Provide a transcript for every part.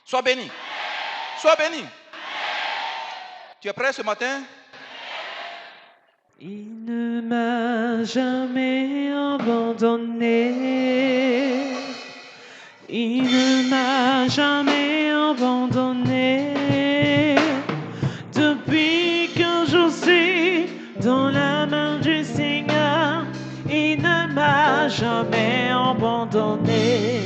Sois béni. Sois béni. Tu es prêt ce matin? Il ne m'a jamais abandonné. Il ne m'a jamais abandonné. Depuis que je suis dans la main du Seigneur, il ne m'a jamais abandonné.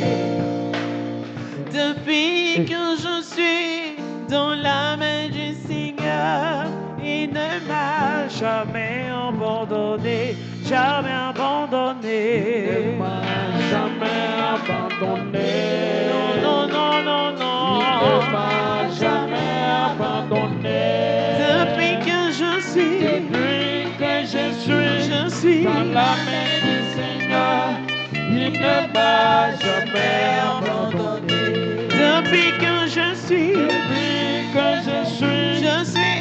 Depuis que je suis dans la main du Seigneur, il ne m'a jamais abandonné, jamais abandonné. Il ne m'a jamais abandonné. Non, non, non, non, Il non. ne m'a jamais abandonné. Depuis que je suis dans la main du Seigneur, il ne m'a jamais abandonné. Depuis que je suis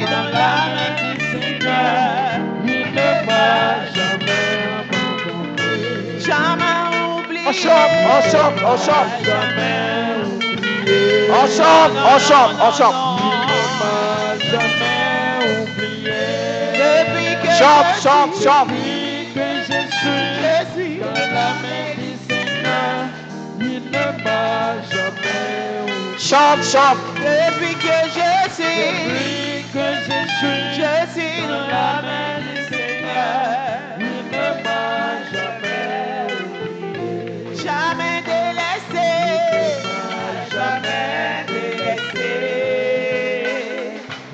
dans la main du Seigneur, il ne m'a jamais abandonné. jamais oublié. Ensemble. Jamais oublié. Ensemble. Il ne m'a jamais oublié. Depuis que Chante, je chante, suis, chante. Depuis que je suis dans la main du Seigneur, il ne m'a jamais oublié. Chante, chante. depuis que je suis Depuis que je suis dans la main du Seigneur, il ne m'a jamais oublié. jamais délaissé, jamais délaissé.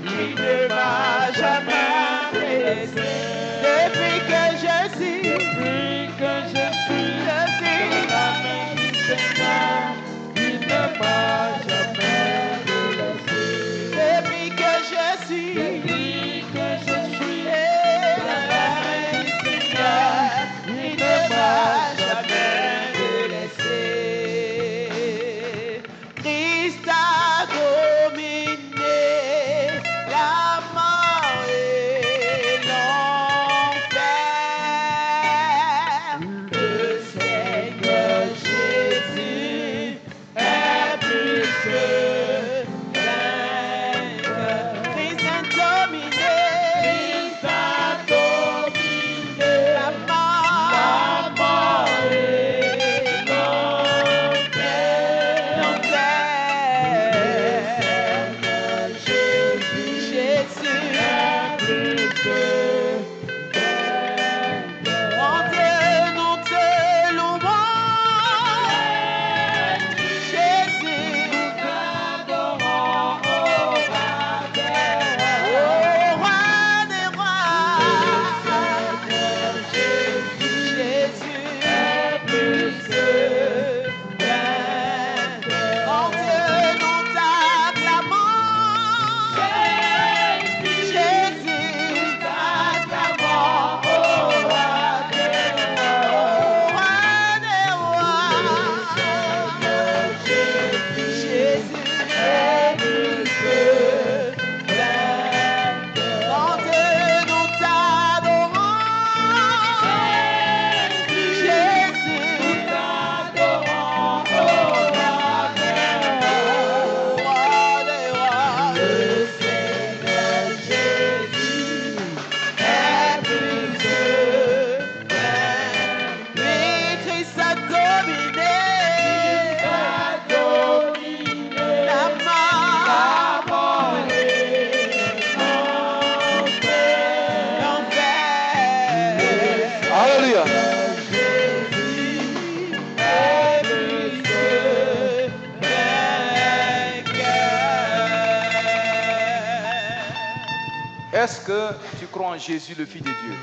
Il ne m'a jamais délaissé. Depuis que je suis Depuis que je suis dans la main du Seigneur, il ne m'a jamais délaissé. depuis que je suis Depuis que je suis dans la main du Seigneur, il ne m'a jamais délaissé. Christ a dominé la mort et l'enfer. Le Seigneur Jésus est plus que vainqueur. Christ a dominé la mort et l'enfer. Jésus est plus que vainqueur. Nous te louons, Jésus, nous t'adorons, ô roi des rois. Jésus est plus que vainqueur. En Dieu nous t'acclamons, Jésus, nous t'acclamons, ô roi des rois. Jésus est plus que vainqueur. En Dieu nous t'adorons, Jésus, nous t'adorons, ô roi des rois. Le Seigneur Jésus est plus que vainqueur. Oui, Christ a dominé la mort et l'enfer. Alléluia. Est plus que vainqueur. Est-ce que tu crois en Jésus, le Fils de Dieu?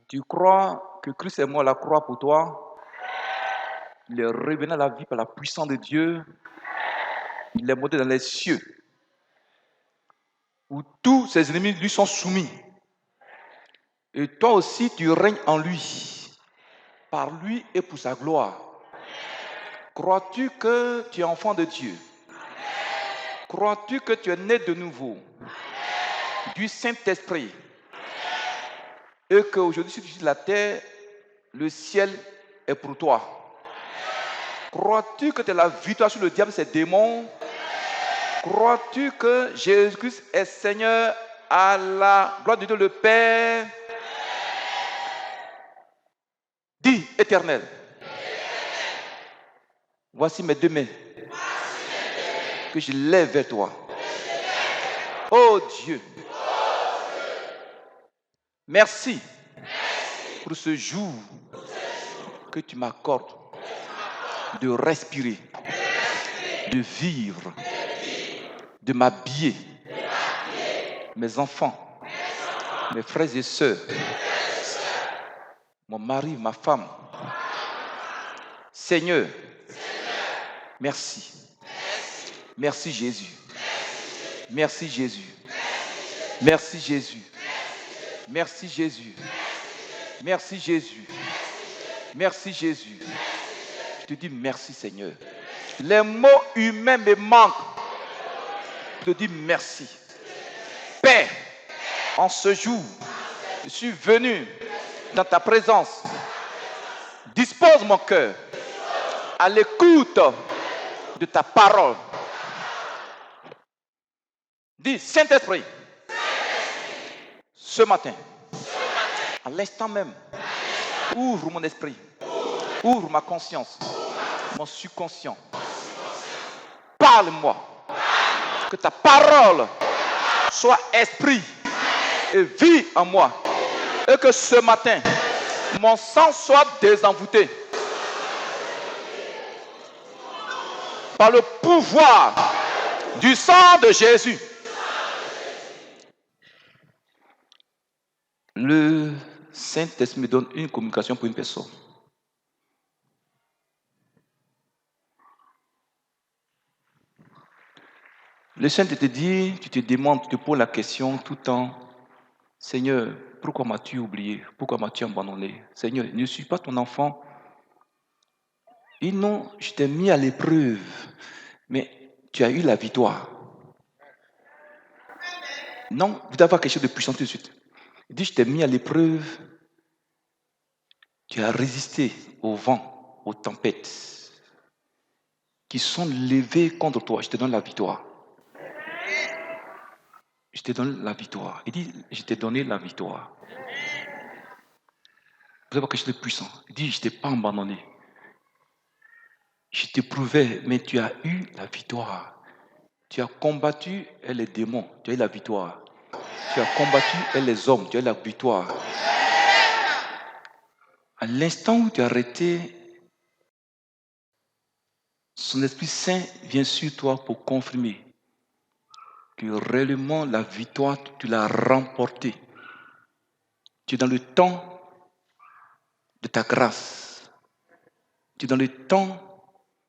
Tu crois que Christ est mort à la croix pour toi? Il est revenu à la vie par la puissance de Dieu. Il est monté dans les cieux, où tous ses ennemis lui sont soumis. Et toi aussi, tu règnes en lui, par lui et pour sa gloire. Crois-tu que tu es enfant de Dieu? Crois-tu que tu es né de nouveau du Saint-Esprit? Et qu'aujourd'hui, si tu es sur la terre, le ciel est pour toi. Crois-tu que tu as la victoire sur le diable et ses démons? Crois-tu que Jésus-Christ est Seigneur à la gloire de Dieu le Père? Dis, Éternel, voici mes deux mains que je lève vers toi. Oh Dieu, merci pour ce jour que tu m'accordes de respirer, de vivre, de m'habiller, mes enfants, mes frères et sœurs, mon mari, ma femme. Seigneur, merci. Merci Jésus. Merci Jésus. Merci Jésus. Merci Jésus. Merci Jésus. Merci Jésus. Je te dis merci Seigneur. Les mots humains me manquent. Je te dis merci. Père, en ce jour, je suis venu dans ta présence. Dispose mon cœur à l'écoute de ta parole. Dis, Saint-Esprit, ce matin, à l'instant même, ouvre mon esprit, ouvre ma conscience, mon subconscient. Parle-moi, que ta parole soit esprit et vie en moi, et que ce matin, mon sang soit désenvoûté par le pouvoir du sang de Jésus. Le Saint-Esprit me donne une communication pour une personne. Le Saint-Esprit te dit, tu te demandes, tu te poses la question tout le temps, Seigneur, pourquoi m'as-tu oublié? Pourquoi m'as-tu abandonné? Seigneur, je ne suis pas ton enfant. Et non, je t'ai mis à l'épreuve, mais tu as eu la victoire. Non, vous devez avoir quelque chose de puissant tout de suite. Il dit, je t'ai mis à l'épreuve, tu as résisté au vent, aux tempêtes qui sont levées contre toi. Je te donne la victoire. Je te donne la victoire. Il dit, je t'ai donné la victoire. Vous avez quelque chose de puissant. Il dit, je ne t'ai pas abandonné. Je t'éprouvais, mais tu as eu la victoire. Tu as combattu les démons, tu as eu la victoire. Tu as combattu les hommes, tu as eu la victoire. À l'instant où tu as arrêté, son Esprit Saint vient sur toi pour confirmer que réellement la victoire, tu l'as remportée. Tu es dans le temps de ta grâce. Tu es dans le temps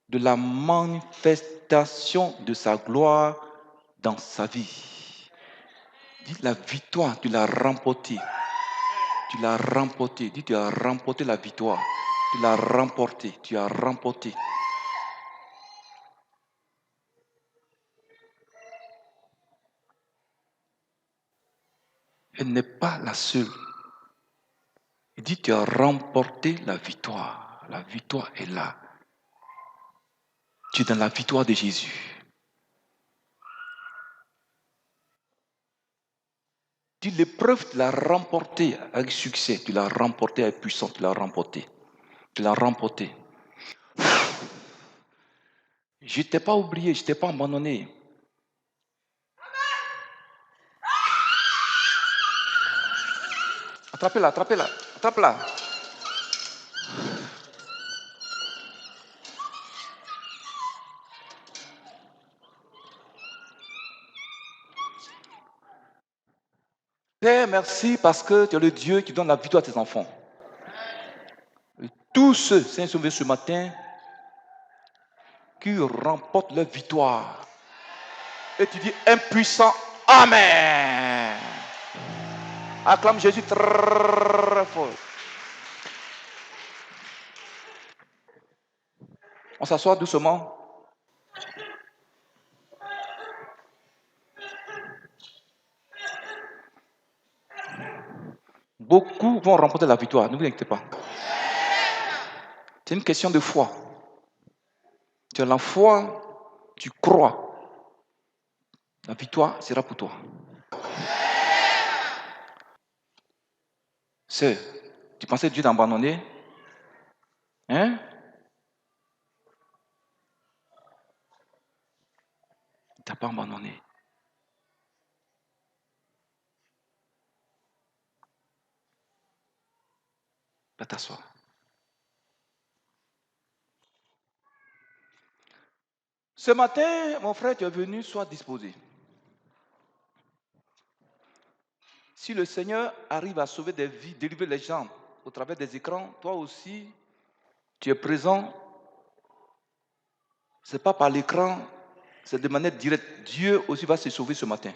de la manifestation de sa gloire dans sa vie. Dis la victoire, tu l'as remportée. Tu l'as remportée. Dis, tu as remporté la victoire. Tu l'as remportée. Tu as remporté. Elle n'est pas la seule. Il dit, tu as remporté la victoire. La victoire est là. Tu es dans la victoire de Jésus. Dis, l'épreuve, tu l'as remportée avec succès. Tu l'as remportée avec puissance. Tu l'as remportée. Tu l'as remportée. Je ne t'ai pas oublié. Je ne t'ai pas abandonné. Attrapez-la, attrapez-la, attrape-la. Père, merci parce que tu es le Dieu qui donne la victoire à tes enfants. Et tous ceux qui sont sauvés ce matin, qui remportent leur victoire. Et tu dis un puissant Amen. Acclame Jésus très fort. On s'assoit doucement. Beaucoup vont remporter la victoire, ne vous inquiétez pas. C'est une question de foi. Tu as la foi, tu crois. La victoire sera pour toi. Sœur, tu pensais que Dieu t'a abandonné? Hein? Il ne t'a pas abandonné. Va t'asseoir. Ce matin, mon frère, tu es venu, sois disposé. Si le Seigneur arrive à sauver des vies, délivrer les gens au travers des écrans, toi aussi, tu es présent. Ce n'est pas par l'écran, c'est de manière directe. Dieu aussi va se sauver ce matin.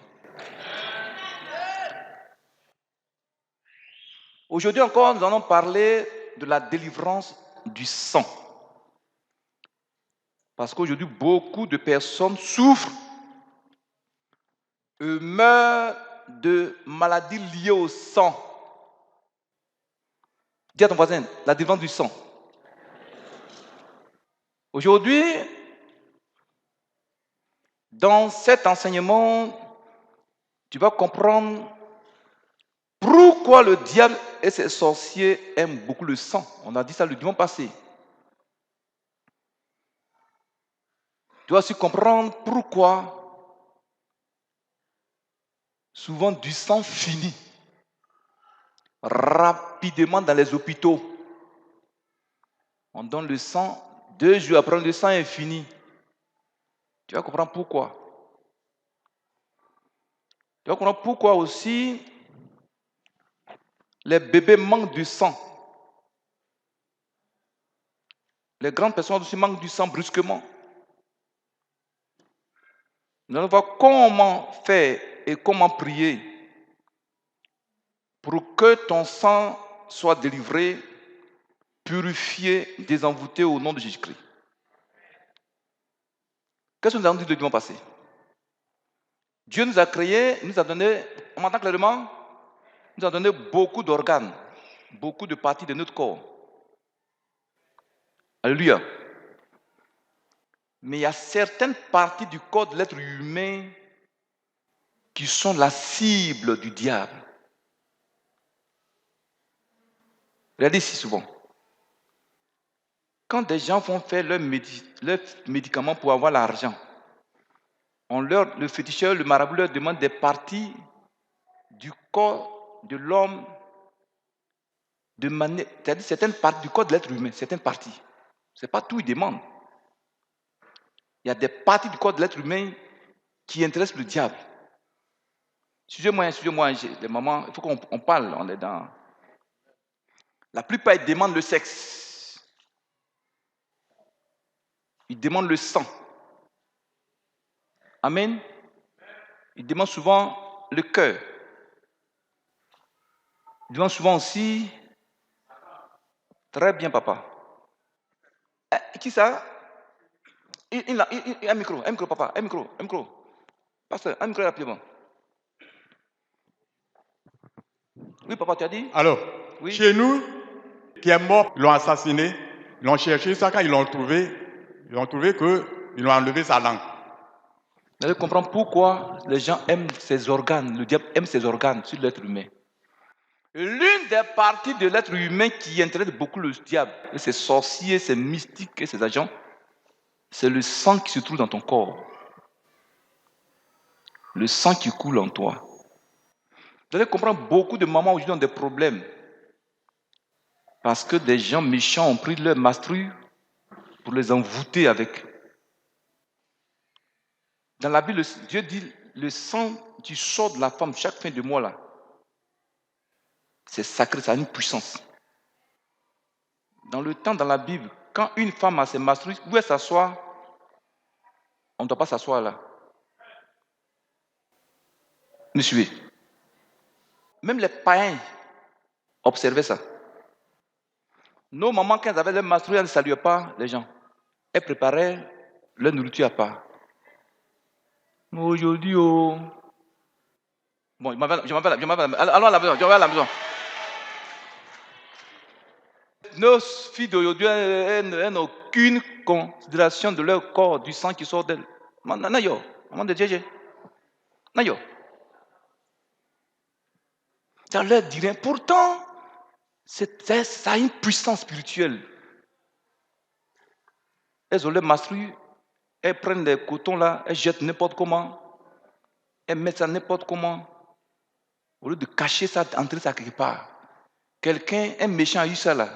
Aujourd'hui encore, nous allons parler de la délivrance du sang. Parce qu'aujourd'hui, beaucoup de personnes souffrent et meurent de maladies liées au sang. Dis à ton voisin, la délivrance du sang. Aujourd'hui, dans cet enseignement, tu vas comprendre pourquoi le diable et ses sorciers aiment beaucoup le sang. On a dit ça le dimanche passé. Tu vas aussi comprendre pourquoi souvent du sang finit rapidement dans les hôpitaux. On donne le sang, 2 jours après le sang est fini. Tu vas comprendre pourquoi. Tu vas comprendre pourquoi aussi les bébés manquent du sang. Les grandes personnes aussi manquent du sang brusquement. Nous allons voir comment faire et comment prier pour que ton sang soit délivré, purifié, désenvoûté au nom de Jésus-Christ. Qu'est-ce que nous avons dit le dimanche passé? Dieu nous a créés, nous a donné, on m'entend clairement, nous a donné beaucoup d'organes, beaucoup de parties de notre corps. Alléluia. Mais il y a certaines parties du corps de l'être humain qui sont la cible du diable. Regardez ici souvent. Quand des gens vont faire leurs médicaments pour avoir l'argent, le féticheur, le marabout leur demande des parties du corps de l'homme, c'est-à-dire certaines parties du corps de l'être humain, certaines parties. Ce n'est pas tout, ils demandent. Il y a des parties du corps de l'être humain qui intéressent le diable. Suivez-moi, les mamans, il faut qu'on parle, on est dans... La plupart, ils demandent le sexe. Ils demandent le sang. Amen. Ils demandent souvent le cœur. Ils demandent souvent aussi... Très bien, papa. Qui ça? Il a un micro, papa, un micro. Pasteur, un micro rapidement. Oui, papa, tu as dit? Alors, oui. Chez nous, qui est mort, ils l'ont assassiné, ils l'ont cherché, ça quand ils l'ont trouvé qu'ils l'ont enlevé sa langue. Vous allez comprendre pourquoi les gens aiment ces organes, le diable aime ces organes sur l'être humain. L'une des parties de l'être humain qui intéresse beaucoup le diable, et ses sorciers, ses mystiques et ses agents, c'est le sang qui se trouve dans ton corps. Le sang qui coule en toi. Vous allez comprendre, beaucoup de mamans aujourd'hui ont des problèmes. Parce que des gens méchants ont pris leur mastrue pour les envoûter avec. Dans la Bible, Dieu dit, le sang qui sort de la femme chaque fin de mois là, c'est sacré, ça a une puissance. Dans le temps, dans la Bible, quand une femme a ses mastrues, où elle s'assoit, On ne doit pas s'asseoir là. Me suivez. Même les païens observaient ça. Nos mamans, quand elles avaient leur menstrues, elles ne saluaient pas les gens. Elles préparaient leur nourriture à part. Mais aujourd'hui, oh. Bon, je m'appelle. Allons à la maison, je vais à la maison. Nos filles d'aujourd'hui, elles n'ont aucune considération de leur corps, du sang qui sort d'elles. Nayo, maman de Djéjé. Nayo. Ça leur dit rien. Pourtant, ça a une puissance spirituelle. Elles ont leur menstrues, elles prennent les cotons là, elles jettent n'importe comment, elles mettent ça n'importe comment. Au lieu de cacher ça, d'entrer ça quelque part. Quelqu'un, un méchant a eu ça là,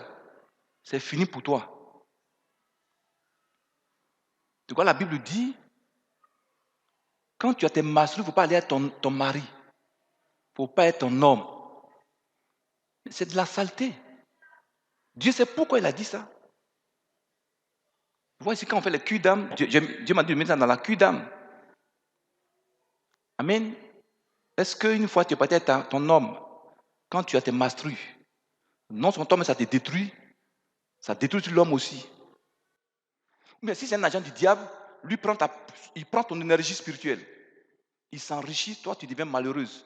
c'est fini pour toi. Tu vois, la Bible dit, quand tu as tes menstrues, il ne faut pas aller à ton mari. Il ne faut pas être ton homme. C'est de la saleté. Dieu sait pourquoi il a dit ça. Vous voyez ici, quand on fait le cul d'âme, Dieu m'a dit de mettre ça dans la cul d'âme. Amen. Est-ce qu'une fois tu es parti être ton homme, quand tu as tes menstrues, non seulement toi, mais ça te détruit, ça détruit l'homme aussi. Mais si c'est un agent du diable, lui il prend ton énergie spirituelle. Il s'enrichit, toi tu deviens malheureuse.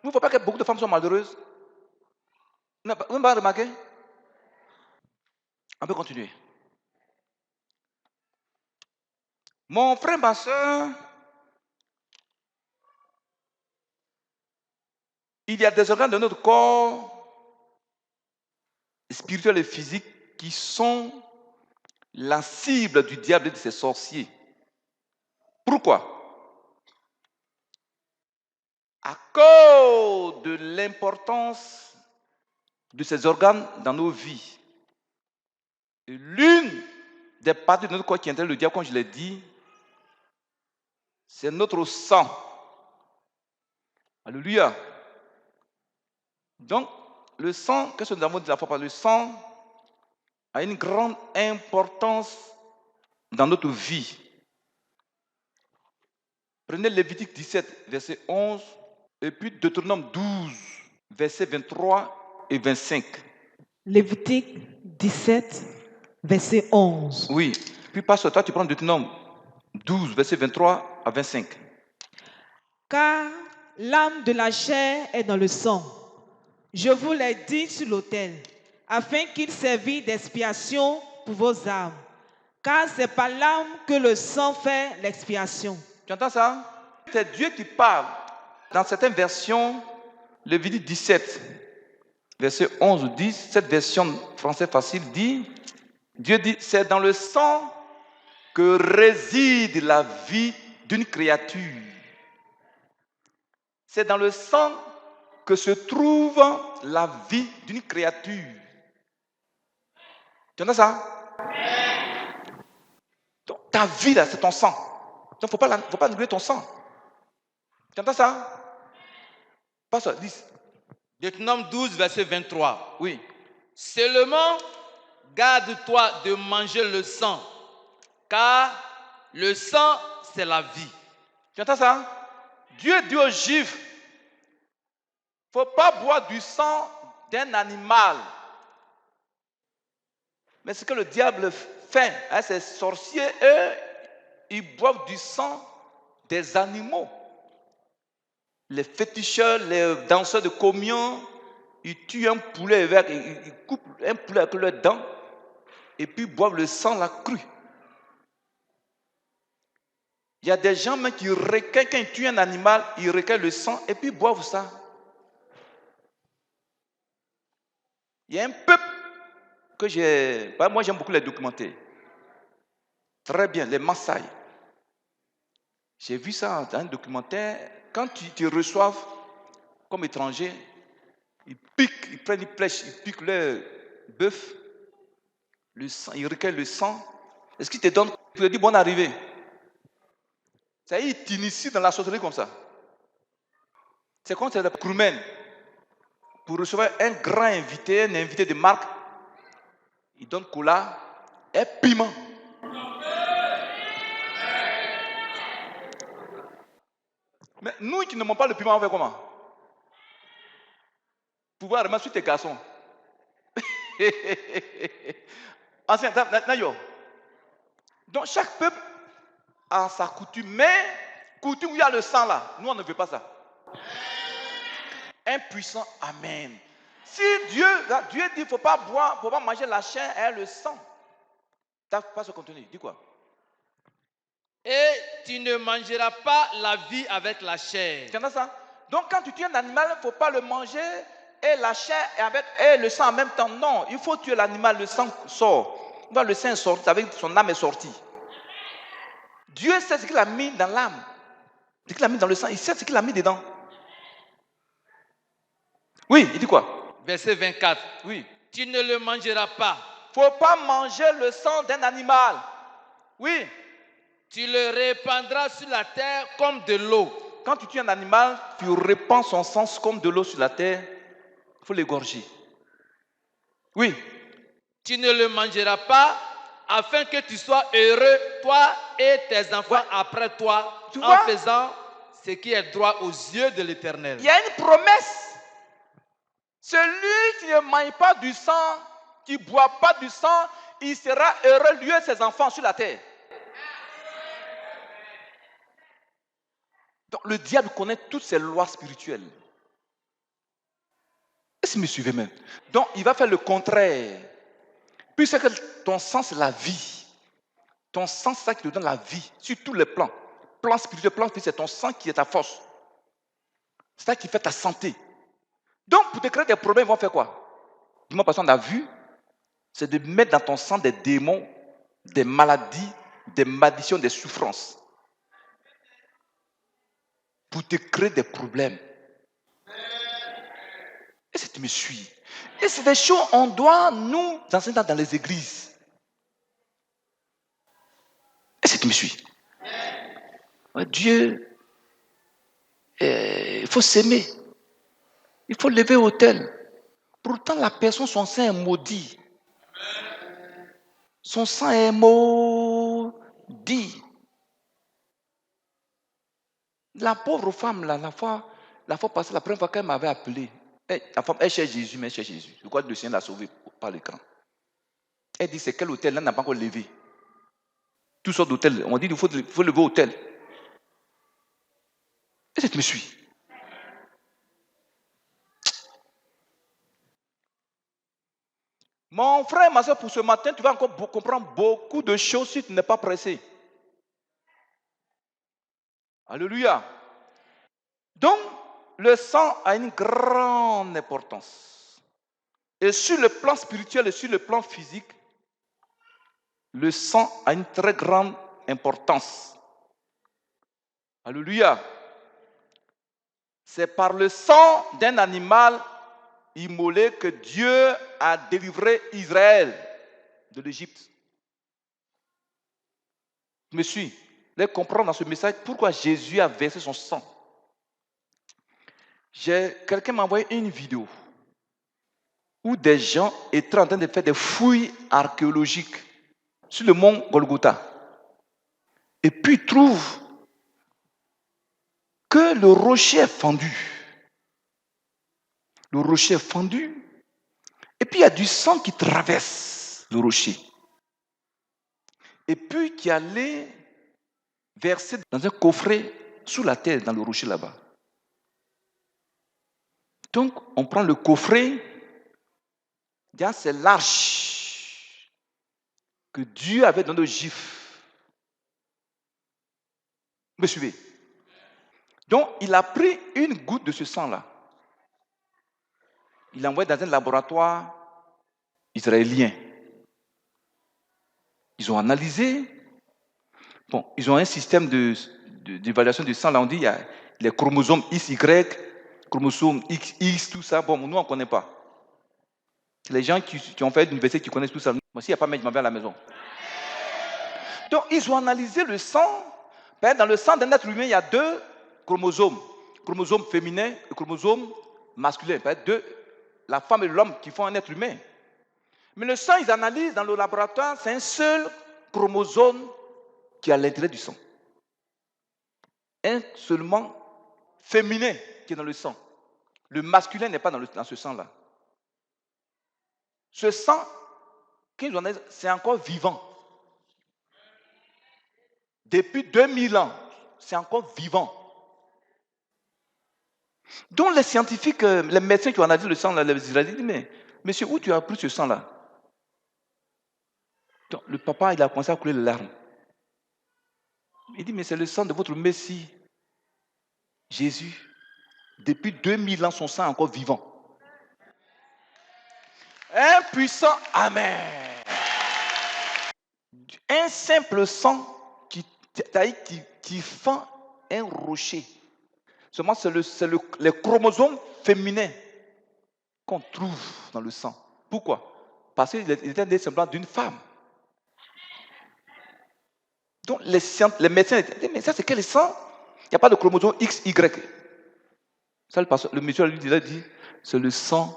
Vous ne voyez pas que beaucoup de femmes sont malheureuses? Vous n'avez pas remarqué? On peut continuer. Mon frère, ma soeur, il y a des organes de notre corps, spirituel et physique, qui sont la cible du diable et de ses sorciers. Pourquoi? À cause de l'importance de ces organes dans nos vies. Et l'une des parties de notre corps qui intéresse le diable, comme je l'ai dit, c'est notre sang. Alléluia. Donc, le sang, qu'est-ce que nous avons dit la fois passée? Le sang a une grande importance dans notre vie. Prenez Lévitique 17, verset 11, et puis Deutéronome 12, verset 23 et 25. Lévitique 17, verset 11. Oui. Puis, pasteur, toi, tu prends Deutéronome 12, verset 23 à 25. Car l'âme de la chair est dans le sang. Je vous l'ai dit sur l'autel, afin qu'il servit d'expiation pour vos âmes. Car c'est par l'âme que le sang fait l'expiation. Tu entends ça? C'est Dieu qui parle. Dans certaines versions, Lévitique 17, verset 11 ou 10, cette version français facile dit, Dieu dit, c'est dans le sang que réside la vie d'une créature. C'est dans le sang que se trouve la vie d'une créature. Tu entends ça? Donc, ta vie, là, c'est ton sang. Donc, il ne faut pas négliger ton sang. Tu entends ça? Pasteur, dis. Deutéronome 12, verset 23. Oui. Seulement, garde-toi de manger le sang, car le sang, c'est la vie. Tu entends ça? Dieu dit aux Juifs, il ne faut pas boire du sang d'un animal. Mais ce que le diable fait à ces sorciers, eux, ils boivent du sang des animaux. Les féticheurs, les danseurs de communion, ils tuent un poulet avec, ils coupent un poulet avec leurs dents et puis boivent le sang la cru. Il y a des gens même qui recueillent, quand ils tuent un animal, ils recueillent le sang et puis boivent ça. Il y a un peuple que moi j'aime beaucoup les documenter. Très bien, les Maasai. J'ai vu ça dans un documentaire. Quand tu reçoivent comme étranger, ils piquent, ils prennent une flèche, ils piquent leur bœuf, le sang, ils recueillent le sang. Est-ce qu'ils te donnent, tu leur dis bonne arrivée? Ça y est, ils t'initient dans la sorcellerie comme ça. C'est comme c'est le crewman. Pour recevoir un grand invité, un invité de marque, il donne cola et piment. Mais nous qui n'aimons pas le piment, on fait comment? Pouvoir remettre sur tes garçons. Ancien, Nayo. Donc chaque peuple a sa coutume, mais coutume où il y a le sang là, nous on ne veut pas ça. Un puissant amen. Si Dieu dit qu'il ne faut pas boire, il ne faut pas manger la chair et le sang. Tu n'as pas ce contenu, dis quoi? Et tu ne mangeras pas la vie avec la chair. Tu entends ça? Donc quand tu tues un animal, il ne faut pas le manger et la chair et le sang en même temps. Non, il faut tuer l'animal, le sang sort. Quand le sang sort, ça veut dire que son âme est sortie. Dieu sait ce qu'il a mis dans l'âme, ce qu'il a mis dans le sang, il sait ce qu'il a mis dedans. Oui, il dit quoi? Verset 24. Oui. Tu ne le mangeras pas. Il ne faut pas manger le sang d'un animal. Oui. Tu le répandras sur la terre comme de l'eau. Quand tu tues un animal, tu répands son sang comme de l'eau sur la terre. Il faut l'égorger. Oui. Tu ne le mangeras pas afin que tu sois heureux, toi et tes enfants après toi, Tu en vois? faisant ce qui est droit aux yeux de l'Éternel. Il y a une promesse. Celui qui ne mange pas du sang, qui ne boit pas du sang, il sera heureux, lui et ses enfants sur la terre. Donc le diable connaît toutes ces lois spirituelles. Est-ce que vous me suivez même? Donc il va faire le contraire. Puisque ton sang c'est la vie. Ton sang c'est ça qui te donne la vie sur tous les plans. Plan spirituel, plan physique, c'est ton sang qui est ta force. C'est ça qui fait ta santé. Donc pour te créer des problèmes, ils vont faire quoi? Dis-moi, parce qu'on a vu, c'est de mettre dans ton sang des démons, des maladies, des malédictions, des souffrances. Pour te créer des problèmes. Est-ce que tu me suis? Et c'est des choses qu'on doit nous enseigner dans les églises. Est-ce que tu me suis? Dieu, il faut s'aimer. Il faut lever l'autel. Pourtant, la personne, son sang est maudit. Son sang est maudit. La pauvre femme, là, la fois passée, la première fois qu'elle m'avait appelé, la femme, elle cherche Jésus, mais elle cherche Jésus. Je crois que le Seigneur l'a sauvée par l'écran. Elle dit, c'est quel hôtel? Là, n'a pas encore levé. Toutes sortes d'hôtels. On dit, il faut lever l'hôtel. Est-ce que tu me suis? Mon frère, ma soeur, pour ce matin, tu vas encore comprendre beaucoup de choses si tu n'es pas pressé. Alléluia. Donc, le sang a une grande importance. Et sur le plan spirituel et sur le plan physique, le sang a une très grande importance. Alléluia. C'est par le sang d'un animal immolé que Dieu a délivré Israël de l'Égypte. Je me suis. Vous allez comprendre dans ce message pourquoi Jésus a versé son sang. Quelqu'un m'a envoyé une vidéo où des gens étaient en train de faire des fouilles archéologiques sur le mont Golgotha. Et puis ils trouvent que le rocher est fendu. Le rocher est fendu. Et puis il y a du sang qui traverse le rocher. Et puis qui allait verser dans un coffret sous la terre, dans le rocher là-bas. Donc on prend le coffret. C'est l'arche que Dieu avait donné aux Juifs. Vous me suivez? Donc, il a pris une goutte de ce sang-là. Il l'a envoyé dans un laboratoire israélien. Ils ont analysé. Bon, ils ont un système d'évaluation du sang. Là, on dit il y a les chromosomes XY, chromosomes XX, tout ça. Bon, nous, on ne connaît pas. Les gens qui ont fait l'université qui connaissent tout ça. Moi, s'il n'y a pas de je m'en vais à la maison. Donc, ils ont analysé le sang. Dans le sang d'un être humain, il y a 2 chromosomes. Chromosome féminin et chromosome masculin. La femme et l'homme qui font un être humain. Mais le sang, ils analysent dans le laboratoire, c'est un seul chromosome qui est à l'intérieur du sang. Un seulement féminin qui est dans le sang. Le masculin n'est pas dans ce sang-là. Ce sang, c'est encore vivant. Depuis 2000 ans, c'est encore vivant. Donc les scientifiques, les médecins qui ont analysé le sang, là, les Israéliens disent, mais monsieur, où tu as pris ce sang-là? Donc, le papa, il a commencé à couler les larmes. Il dit, mais c'est le sang de votre Messie, Jésus. Depuis 2000 ans, son sang est encore vivant. Un puissant Amen. Un simple sang qui fend un rocher. Seulement, c'est les chromosomes féminins qu'on trouve dans le sang. Pourquoi? Parce qu'il était né simplement d'une femme. Donc, les médecins disaient, mais ça, c'est quel sang? Il n'y a pas de chromosome X, Y. Ça, le monsieur lui a dit, c'est le sang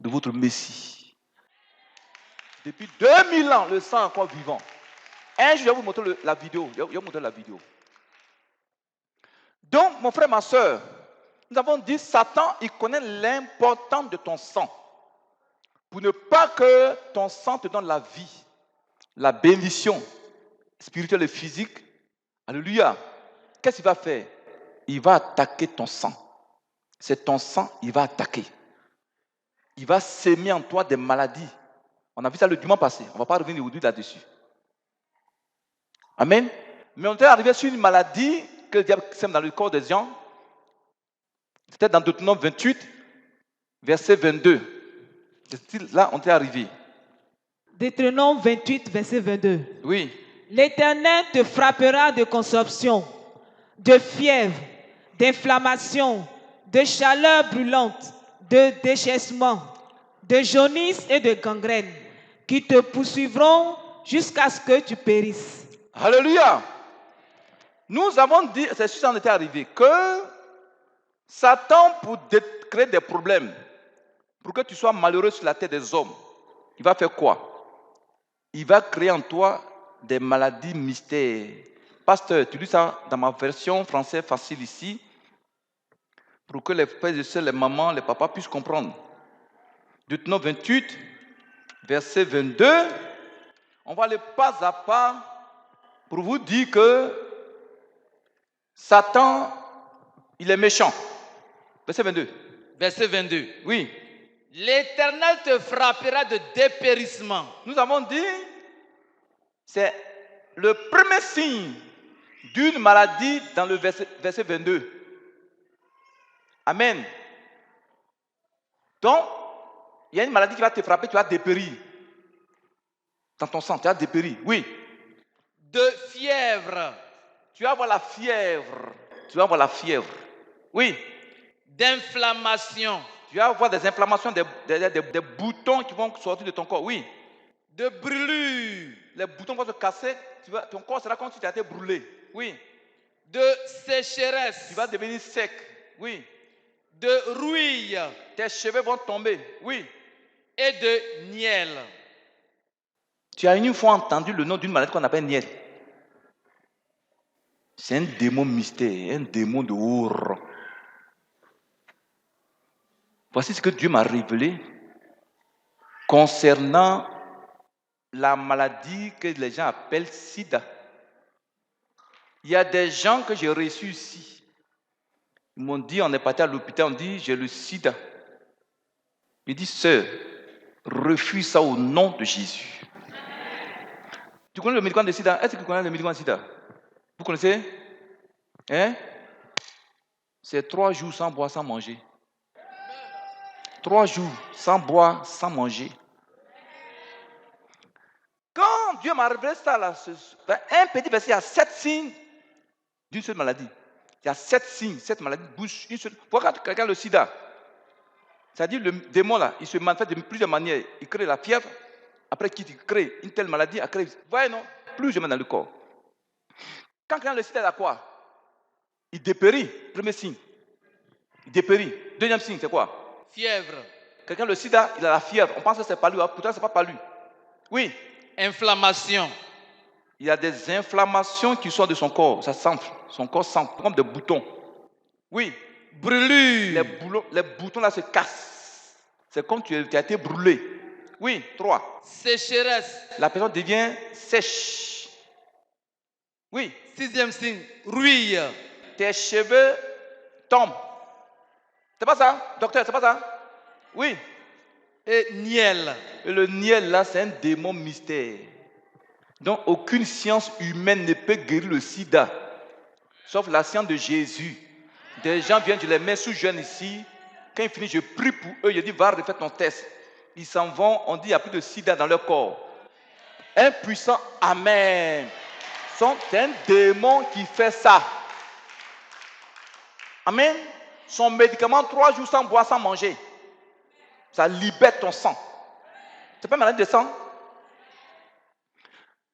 de votre Messie. Depuis 2000 ans, le sang est encore vivant. Un jour, je vais vous montrer la vidéo. Je vais vous montrer la vidéo. Donc, mon frère, ma soeur, nous avons dit, Satan, il connaît l'importance de ton sang. Pour ne pas que ton sang te donne la vie, la bénédiction spirituelle et physique. Alléluia. Qu'est-ce qu'il va faire? Il va attaquer ton sang. C'est ton sang, il va attaquer. Il va s'aimer en toi des maladies. On a vu ça le dimanche passé. On ne va pas revenir aujourd'hui là-dessus. Amen. Mais on est arrivé sur une maladie que le diable sème dans le corps des gens. C'était dans Deutéronome 28, verset 22. Là, on est arrivé. Deutéronome 28, verset 22. Oui. L'Éternel te frappera de consomption, de fièvre, d'inflammation, de chaleur brûlante, de déchaissement, de jaunisse et de gangrène, qui te poursuivront jusqu'à ce que tu périsses. Alléluia. Nous avons dit, c'est sûr qu'on était arrivé, que Satan, pour créer des problèmes, pour que tu sois malheureux sur la tête des hommes, il va faire quoi? Il va créer en toi des maladies mystères. Pasteur, tu lis ça dans ma version française facile ici, pour que les frères et sœurs, les mamans, les papas puissent comprendre. Deutéronome 28, verset 22, on va aller pas à pas pour vous dire que Satan, il est méchant. Verset 22. Verset 22. Oui. L'Éternel te frappera de dépérissement. Nous avons dit, c'est le premier signe d'une maladie dans le verset 22. Amen. Donc, il y a une maladie qui va te frapper, tu vas dépérir. Dans ton sang, tu vas dépérir. Oui. De fièvre. Tu vas avoir la fièvre. Tu vas avoir la fièvre. Oui. D'inflammation. Tu vas avoir des inflammations, des boutons qui vont sortir de ton corps. Oui. De brûlure. Les boutons vont se casser. Ton corps sera comme si tu as été brûlé. Oui. De sécheresse. Tu vas devenir sec. Oui. De rouille. Tes cheveux vont tomber. Oui. Et de niel. Tu as une fois entendu le nom d'une maladie qu'on appelle niel. C'est un démon mystère, un démon de Our. Voici ce que Dieu m'a révélé concernant la maladie que les gens appellent sida. Il y a des gens que j'ai reçus ici. Ils m'ont dit, on est parti à l'hôpital, on dit, j'ai le sida. Il dit, sœur, refuse ça au nom de Jésus. Tu connais le médicament de sida? Est-ce que tu connais le médicament de sida? Vous connaissez? Hein? C'est 3 jours sans boire, sans manger. 3 jours sans boire, sans manger. Quand Dieu m'a révélé ça, là, un petit verset, il y a 7 signes d'une seule maladie. Il y a 7 signes, 7 maladies bouche une seule. Pourquoi quand quelqu'un a le sida? C'est-à-dire le démon là, il se manifeste de plusieurs manières. Il crée la fièvre, après il crée une telle maladie, après, vous voyez non? Plusieurs dans le corps. Quand quelqu'un a le sida, il a quoi? Il dépérit, premier signe. Il dépérit. Deuxième signe, c'est quoi? Fièvre. Quelqu'un le sida, il a la fièvre. On pense que c'est pas lui, pourtant c'est pas lui. Oui. Inflammation. Il y a des inflammations qui sortent de son corps. Ça s'enfle. Son corps s'enfle comme des boutons. Oui. brûlure, Les boutons là se cassent. C'est comme tu as été brûlé. Oui, 3. sécheresse. La personne devient sèche. Oui, 6e signe, rouille. tes cheveux tombent. C'est pas ça, docteur, c'est pas ça? Oui. Et niel. Et le niel là, c'est un démon mystère. Donc aucune science humaine ne peut guérir le sida, sauf la science de Jésus. Des gens viennent, je les mets sous jeûne ici. Quand ils finissent, je prie pour eux. Je dis, va refaire ton test. Ils s'en vont, on dit, il n'y a plus de sida dans leur corps. Un puissant amen. C'est un démon qui fait ça. Amen. Son médicament, 3 jours sans boire, sans manger. Ça libère ton sang. C'est pas maladie de sang.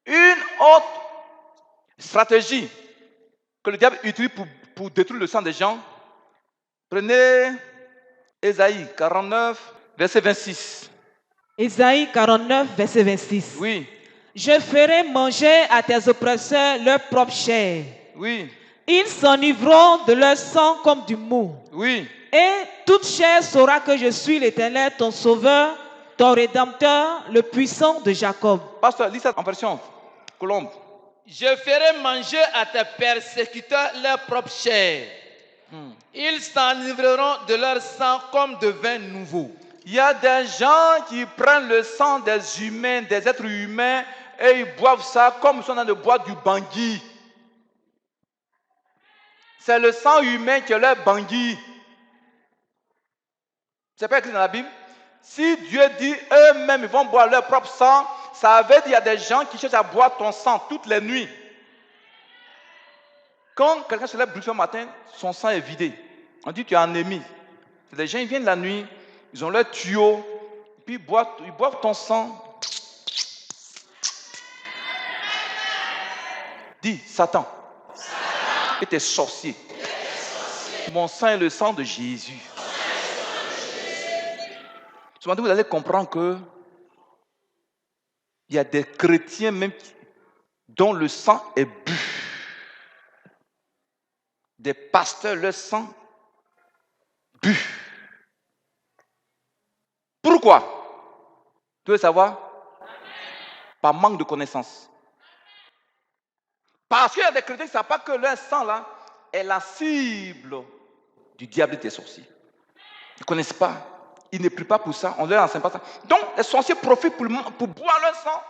Une autre stratégie que le diable utilise pour détruire le sang des gens. Prenez Ésaïe 49, verset 26. Ésaïe 49, verset 26. Oui, Je ferai manger à tes oppresseurs leur propre chair. oui, Ils s'enivreront de leur sang comme du mou. oui. Et toute chair saura que je suis l'Éternel, ton sauveur, ton rédempteur, le puissant de Jacob. Pasteur, lis ça en version colombe. Je ferai manger à tes persécuteurs leur propre chair. Ils s'enivreront de leur sang comme de vin nouveau. Il y a des gens qui prennent le sang des humains, des êtres humains, et ils boivent ça comme ils sont en train de boire du bangui. C'est le sang humain qui est leur bangui. C'est pas écrit dans la Bible. Si Dieu dit eux-mêmes ils vont boire leur propre sang, ça veut dire qu'il y a des gens qui cherchent à boire ton sang toutes les nuits. Quand quelqu'un se lève brusquement matin, son sang est vidé. On dit tu es anémie. Les gens ils viennent la nuit, ils ont leur tuyau, puis ils boivent ton sang. Dis Satan. Et tes sorciers. Mon sang est le sang de Jésus. Ce matin, vous allez comprendre que il y a des chrétiens même dont le sang est bu. Des pasteurs, leur sang bu. Pourquoi? Tu veux savoir? Par manque de connaissance. Parce qu'il y a des chrétiens qui ne savent pas que leur sang là est la cible du diable et des sorciers. Ils ne connaissent pas. Ils ne prient pas pour ça. On ne leur enseigne pas ça. Donc, les sorciers profitent pour boire leur sang.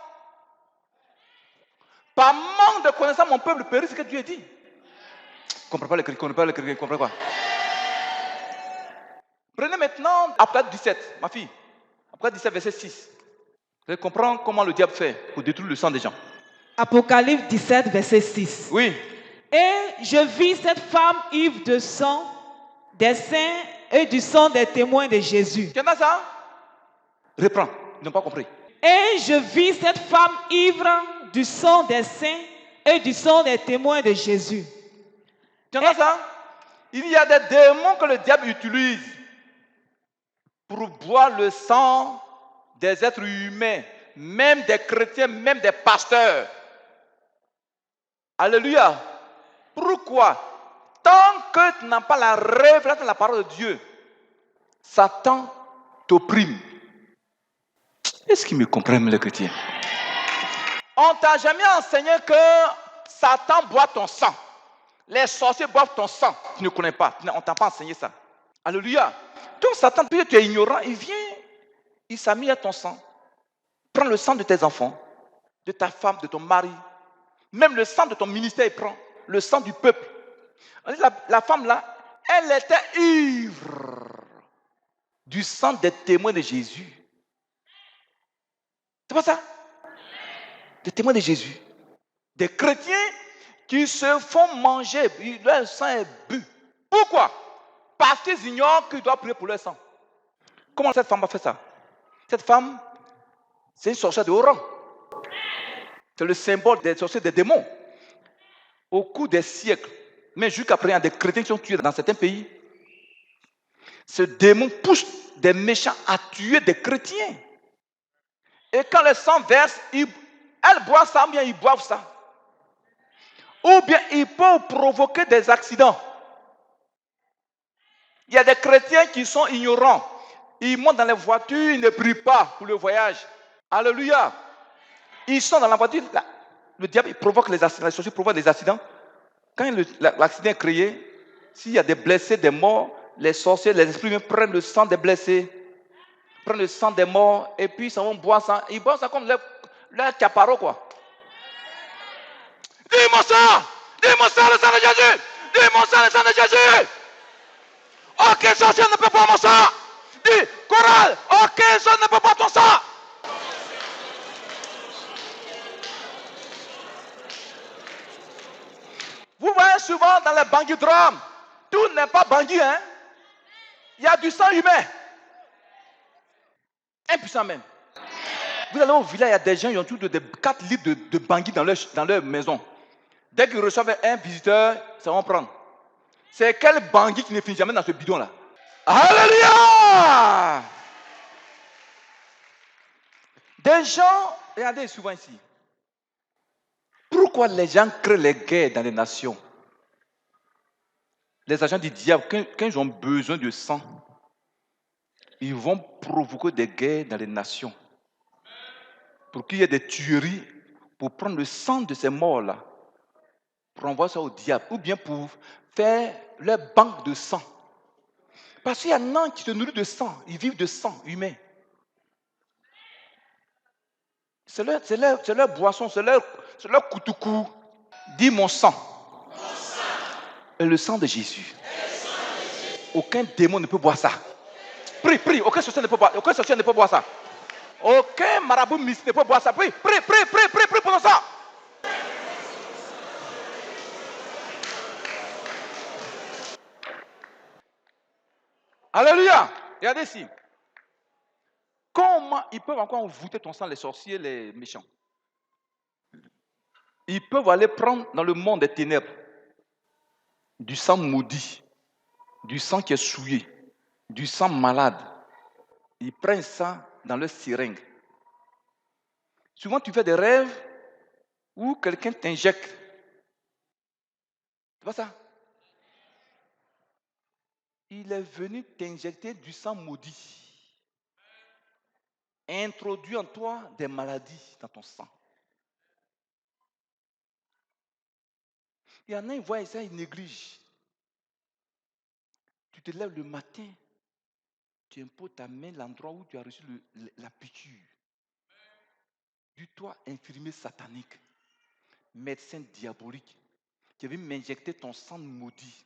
Par manque de connaissance, mon peuple périt, ce que Dieu dit. Ne comprends pas les chrétiens, comprends quoi? Prenez maintenant Apocalypse 17, ma fille. Apocalypse 17, verset 6. Vous allez comprendre comment le diable fait pour détruire le sang des gens. Apocalypse 17, verset 6. Oui. Et je vis cette femme ivre de sang des saints et du sang des témoins de Jésus. Tu entends ça? Reprends. Ils n'ont pas compris. Et je vis cette femme ivre du sang des saints et du sang des témoins de Jésus. Tu entends ça? Il y a des démons que le diable utilise pour boire le sang des êtres humains, même des chrétiens, même des pasteurs. Alléluia. Pourquoi? Tant que tu n'as pas la révélation de la parole de Dieu, Satan t'opprime. Est-ce qu'ils me comprennent, les chrétiens? On ne t'a jamais enseigné que Satan boit ton sang. Les sorciers boivent ton sang. Tu ne connais pas. On ne t'a pas enseigné ça. Alléluia. Donc Satan, puisque tu es ignorant, il vient, il s'amuse à ton sang. Prends le sang de tes enfants, de ta femme, de ton mari. Même le sang de ton ministère, il prend. Le sang du peuple. La femme là, elle était ivre du sang des témoins de Jésus. C'est pas ça? Des témoins de Jésus. Des chrétiens qui se font manger, leur sang est bu. Pourquoi? Parce qu'ils ignorent qu'ils doivent prier pour leur sang. Comment cette femme a fait ça? Cette femme, c'est une sorcière de haut rang. C'est le symbole des sorciers, des démons. Au cours des siècles, mais jusqu'à présent, il y a des chrétiens qui sont tués dans certains pays. Ce démon pousse des méchants à tuer des chrétiens. Et quand le sang verse, elle boit ça, ou bien ils boivent ça. Ou bien ils peuvent provoquer des accidents. Il y a des chrétiens qui sont ignorants. Ils montent dans les voitures, ils ne prient pas pour le voyage. Alléluia. Ils sont dans la voiture. Le diable provoque les accidents. Les sorciers provoquent les accidents. Quand l'accident est créé, s'il y a des blessés, des morts, les sorciers, les esprits prennent le sang des blessés, prennent le sang des morts, et puis ils s'en vont boire ça. Ils boivent ça comme leur caparo, quoi. Dis-moi ça! Dis-moi ça, le sang de Jésus! Dis-moi ça, le sang de Jésus! Aucun sorcier ne peut pas mon sang! Dis, chorale, aucun sorcier ne peut pas ton sang! Vous voyez souvent dans les bandits drames, tout n'est pas bandit, hein? Il y a du sang humain. Impuissant même. Vous allez au village, il y a des gens qui ont tout de 4 litres de bandits dans leur maison. Dès qu'ils reçoivent un visiteur, ça va prendre. C'est quel bandit qui ne finit jamais dans ce bidon-là? Alléluia! Des gens, regardez souvent ici. Pourquoi les gens créent les guerres dans les nations? Les agents du diable, quand ils ont besoin de sang, ils vont provoquer des guerres dans les nations. Pour qu'il y ait des tueries, pour prendre le sang de ces morts-là, pour envoyer ça au diable, ou bien pour faire leur banque de sang. Parce qu'il y en a qui se nourrissent de sang, ils vivent de sang humain. C'est leur boisson, c'est leur koutoukou. Dis mon sang. Et le sang de Jésus. Aucun démon ne peut boire ça. Prie, aucun sorcier ne peut boire ça. Aucun marabout mystique ne peut boire ça. Prie pour ça. Alléluia. Regardez ici. Comment ils peuvent encore envoûter ton sang, les sorciers, les méchants? Ils peuvent aller prendre dans le monde des ténèbres du sang maudit, du sang qui est souillé, du sang malade. Ils prennent ça dans leur seringue. Souvent, tu fais des rêves où quelqu'un t'injecte. C'est pas ça? Il est venu t'injecter du sang maudit. Introduit en toi des maladies dans ton sang. Il y en a, ils voient ça, ils négligent. Tu te lèves le matin, tu imposes ta main l'endroit où tu as reçu la piqûre. Dis-toi, infirmier satanique, médecin diabolique, qui est venu m'injecter ton sang maudit.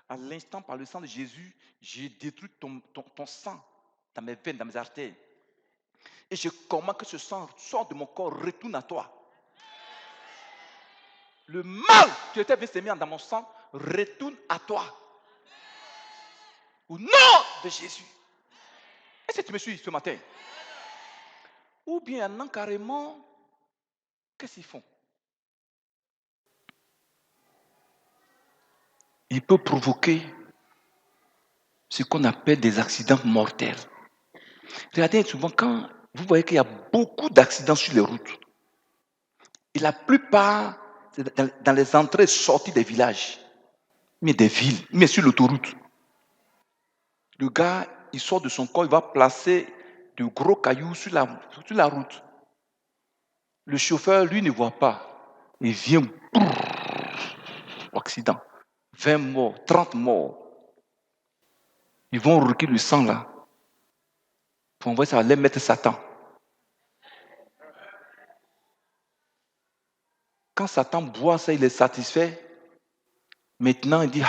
À l'instant, par le sang de Jésus, j'ai détruit ton sang dans mes veines, dans mes artères. Et je commande que ce sang sorte de mon corps, retourne à toi. Le mal qui était venu s'aimer dans mon sang, retourne à toi. Au nom de Jésus. Est-ce que tu me suis ce matin? Ou bien non, carrément, qu'est-ce qu'ils font? Il peut provoquer ce qu'on appelle des accidents mortels. Regardez souvent quand vous voyez qu'il y a beaucoup d'accidents sur les routes. Et la plupart, c'est dans les entrées et sorties des villages, mais des villes, mais sur l'autoroute. Le gars, il sort de son corps, il va placer de gros cailloux sur la route. Le chauffeur, lui, ne voit pas. Il vient, accident. 20 morts, 30 morts. Ils vont recueillir le sang là. Pour envoyer ça à les mettre Satan. Quand Satan boit ça, il est satisfait. Maintenant, il dit,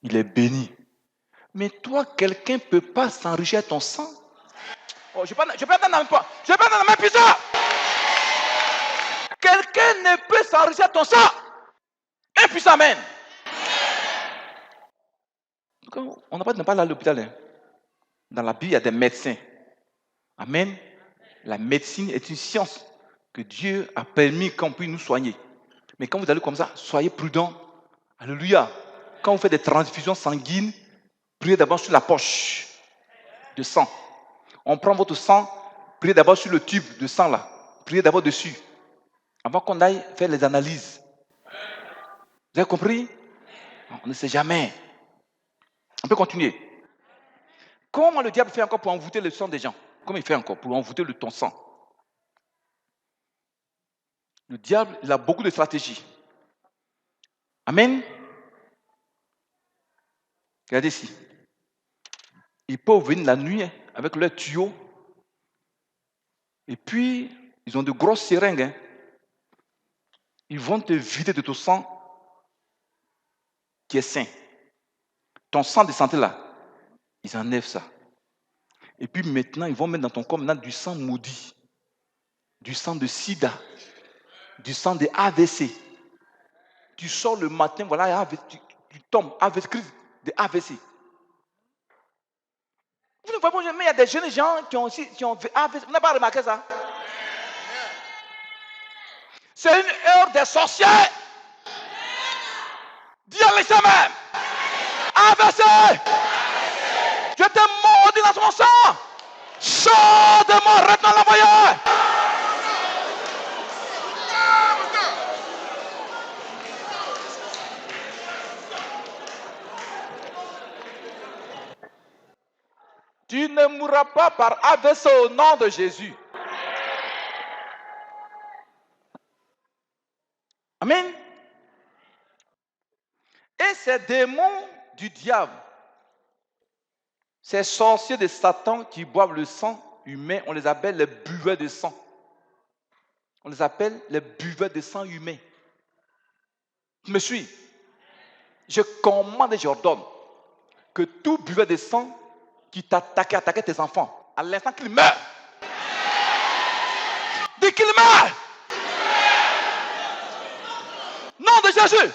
il est béni. Mais toi, quelqu'un ne peut pas s'enrichir de ton sang. Oh, je ne vais pas dans la même puissance. Quelqu'un ne peut s'enrichir de ton sang. Impuissant même. On n'a pas aller à l'hôpital. Hein. Dans la Bible, il y a des médecins. Amen. La médecine est une science que Dieu a permis qu'on puisse nous soigner. Mais quand vous allez comme ça, soyez prudents. Alléluia. Quand vous faites des transfusions sanguines, priez d'abord sur la poche de sang. On prend votre sang, priez d'abord sur le tube de sang là. Priez d'abord dessus. Avant qu'on aille faire les analyses. Vous avez compris? On ne sait jamais. On peut continuer. Comment le diable fait encore pour envoûter le sang des gens? Comment il fait encore pour envoûter ton sang? Le diable, il a beaucoup de stratégies. Amen. Regardez ici. Ils peuvent venir la nuit avec leurs tuyaux. Et puis, ils ont de grosses seringues. Ils vont te vider de ton sang qui est sain. Ton sang de santé là, ils enlèvent ça. Et puis maintenant, ils vont mettre dans ton corps maintenant du sang maudit, du sang de sida, du sang de AVC. Tu sors le matin, voilà, tu tombes, crise de AVC. Vous ne voyez pas jamais, il y a des jeunes gens qui ont AVC. Vous n'avez pas remarqué ça? C'est une heure des sorciers. Dis à l'essai même. AVC. Je te maudis dans ton sang. Sors de moi, retenons l'envoyeur. Tu ne mourras pas par AVC au nom de Jésus. Amen. Et ces démons du diable, ces sorciers de Satan qui boivent le sang humain, on les appelle les buveurs de sang. On les appelle les buveurs de sang humain. Tu me suis? Je commande et j'ordonne que tout buveur de sang qui attaquait tes enfants, à l'instant qu'il meurt, dis qu'il meurt. Nom de Jésus.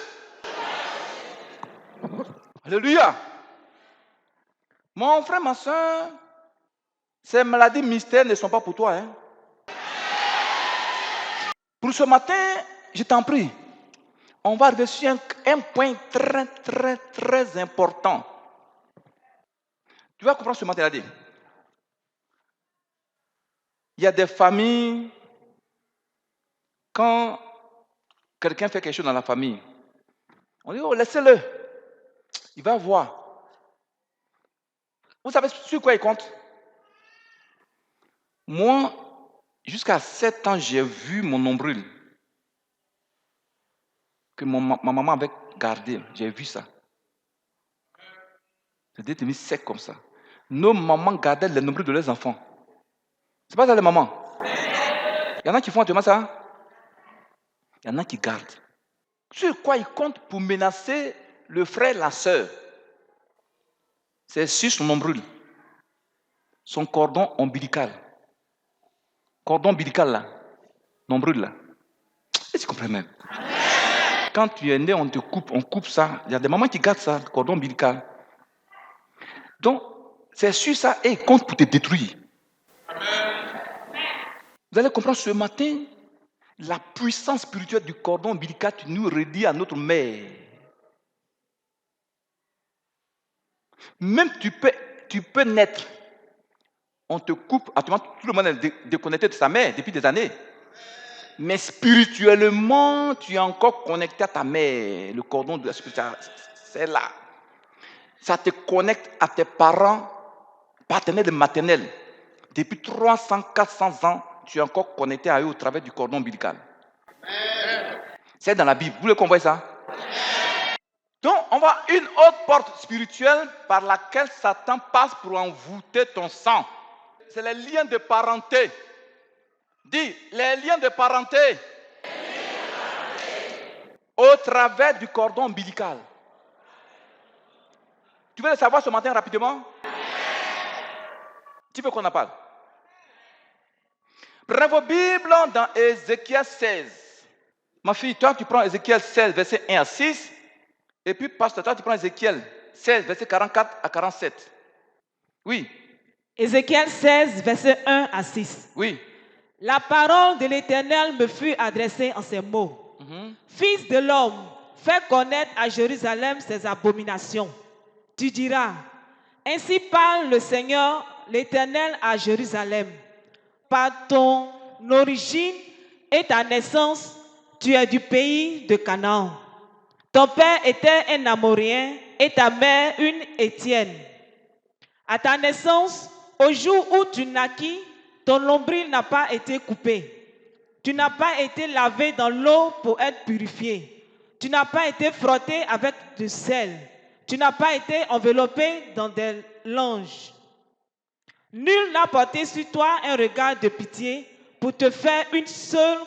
Alléluia. Mon frère, ma soeur, ces maladies mystères ne sont pas pour toi. Pour ce matin, je t'en prie, on va arriver sur un point très, très, très important. Tu vas comprendre ce matin, il y a des familles, quand quelqu'un fait quelque chose dans la famille, on dit, oh, laissez-le, il va voir. Vous savez sur quoi il compte? Moi, jusqu'à 7 ans, j'ai vu mon nombril que ma maman avait gardé. J'ai vu ça. C'était devenu sec comme ça. Nos mamans gardaient les nombrils de leurs enfants. C'est pas ça les mamans? Il y en a qui font actuellement ça. Il y en a qui gardent. Sur quoi ils comptent pour menacer le frère, la sœur? C'est sur son nombril. Son cordon ombilical. Cordon ombilical là. Nombril là. Est-ce que tu comprends même? Quand tu es né, on coupe ça. Il y a des mamans qui gardent ça, le cordon ombilical. Donc, c'est sur ça et ils comptent pour te détruire. Vous allez comprendre ce matin la puissance spirituelle du cordon ombilical qui nous relie à notre mère. Même tu peux naître. On te coupe, actuellement, tout le monde est déconnecté de sa mère depuis des années. Mais spirituellement, tu es encore connecté à ta mère. Le cordon de la spiritualité, c'est là. Ça te connecte à tes parents paternels et maternels. Depuis 300, 400 ans, tu es encore connecté à eux au travers du cordon ombilical. C'est dans la Bible. Vous voulez qu'on voie ça? Donc, on voit une autre porte spirituelle par laquelle Satan passe pour envoûter ton sang. C'est les liens de parenté. Dis, les liens de parenté. Au travers du cordon ombilical. Tu veux le savoir ce matin rapidement? Tu veux qu'on en parle? Prenez vos Bibles dans Ézéchiel 16. Ma fille, toi, tu prends Ézéchiel 16, verset 1 à 6. Et puis, pasteur, toi, tu prends Ézéchiel 16, verset 44 à 47. Oui. Ézéchiel 16, verset 1 à 6. Oui. La parole de l'Éternel me fut adressée en ces mots. Fils de l'homme, fais connaître à Jérusalem ses abominations. Tu diras, ainsi parle le Seigneur, l'Éternel à Jérusalem. Par ton origine et ta naissance, tu es du pays de Canaan. Ton père était un Amoréen et ta mère une Étienne. À ta naissance, au jour où tu naquis, ton nombril n'a pas été coupé. Tu n'as pas été lavé dans l'eau pour être purifié. Tu n'as pas été frotté avec du sel. Tu n'as pas été enveloppé dans des langes. Nul n'a porté sur toi un regard de pitié pour te faire une seule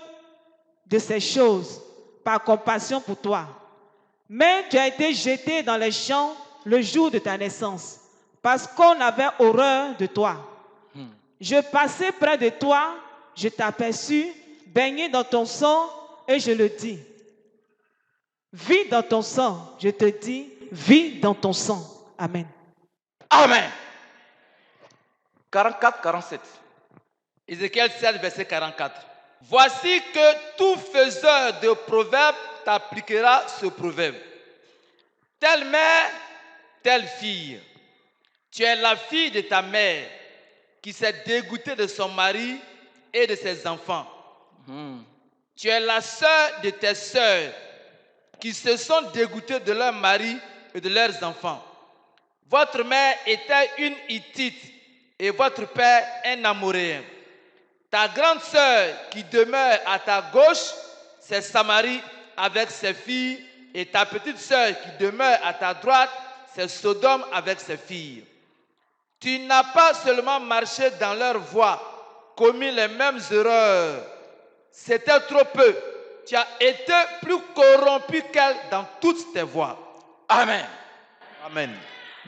de ces choses, par compassion pour toi. Mais tu as été jeté dans les champs le jour de ta naissance, parce qu'on avait horreur de toi. Je passais près de toi, je t'aperçus, baigné dans ton sang, et je le dis. Vis dans ton sang, je te dis, vis dans ton sang. Amen. Amen. 44, 47. Ézéchiel 7, verset 44. Voici que tout faiseur de proverbes t'appliquera ce proverbe. Telle mère, telle fille. Tu es la fille de ta mère qui s'est dégoûtée de son mari et de ses enfants. Tu es la sœur de tes sœurs qui se sont dégoûtées de leur mari et de leurs enfants. Votre mère était une Hittite et votre père un Amoréen. Ta grande sœur qui demeure à ta gauche, c'est Samarie avec ses filles, et ta petite sœur qui demeure à ta droite, c'est Sodome avec ses filles. Tu n'as pas seulement marché dans leurs voies, commis les mêmes erreurs. C'était trop peu. Tu as été plus corrompu qu'elle dans toutes tes voies. Amen. Amen.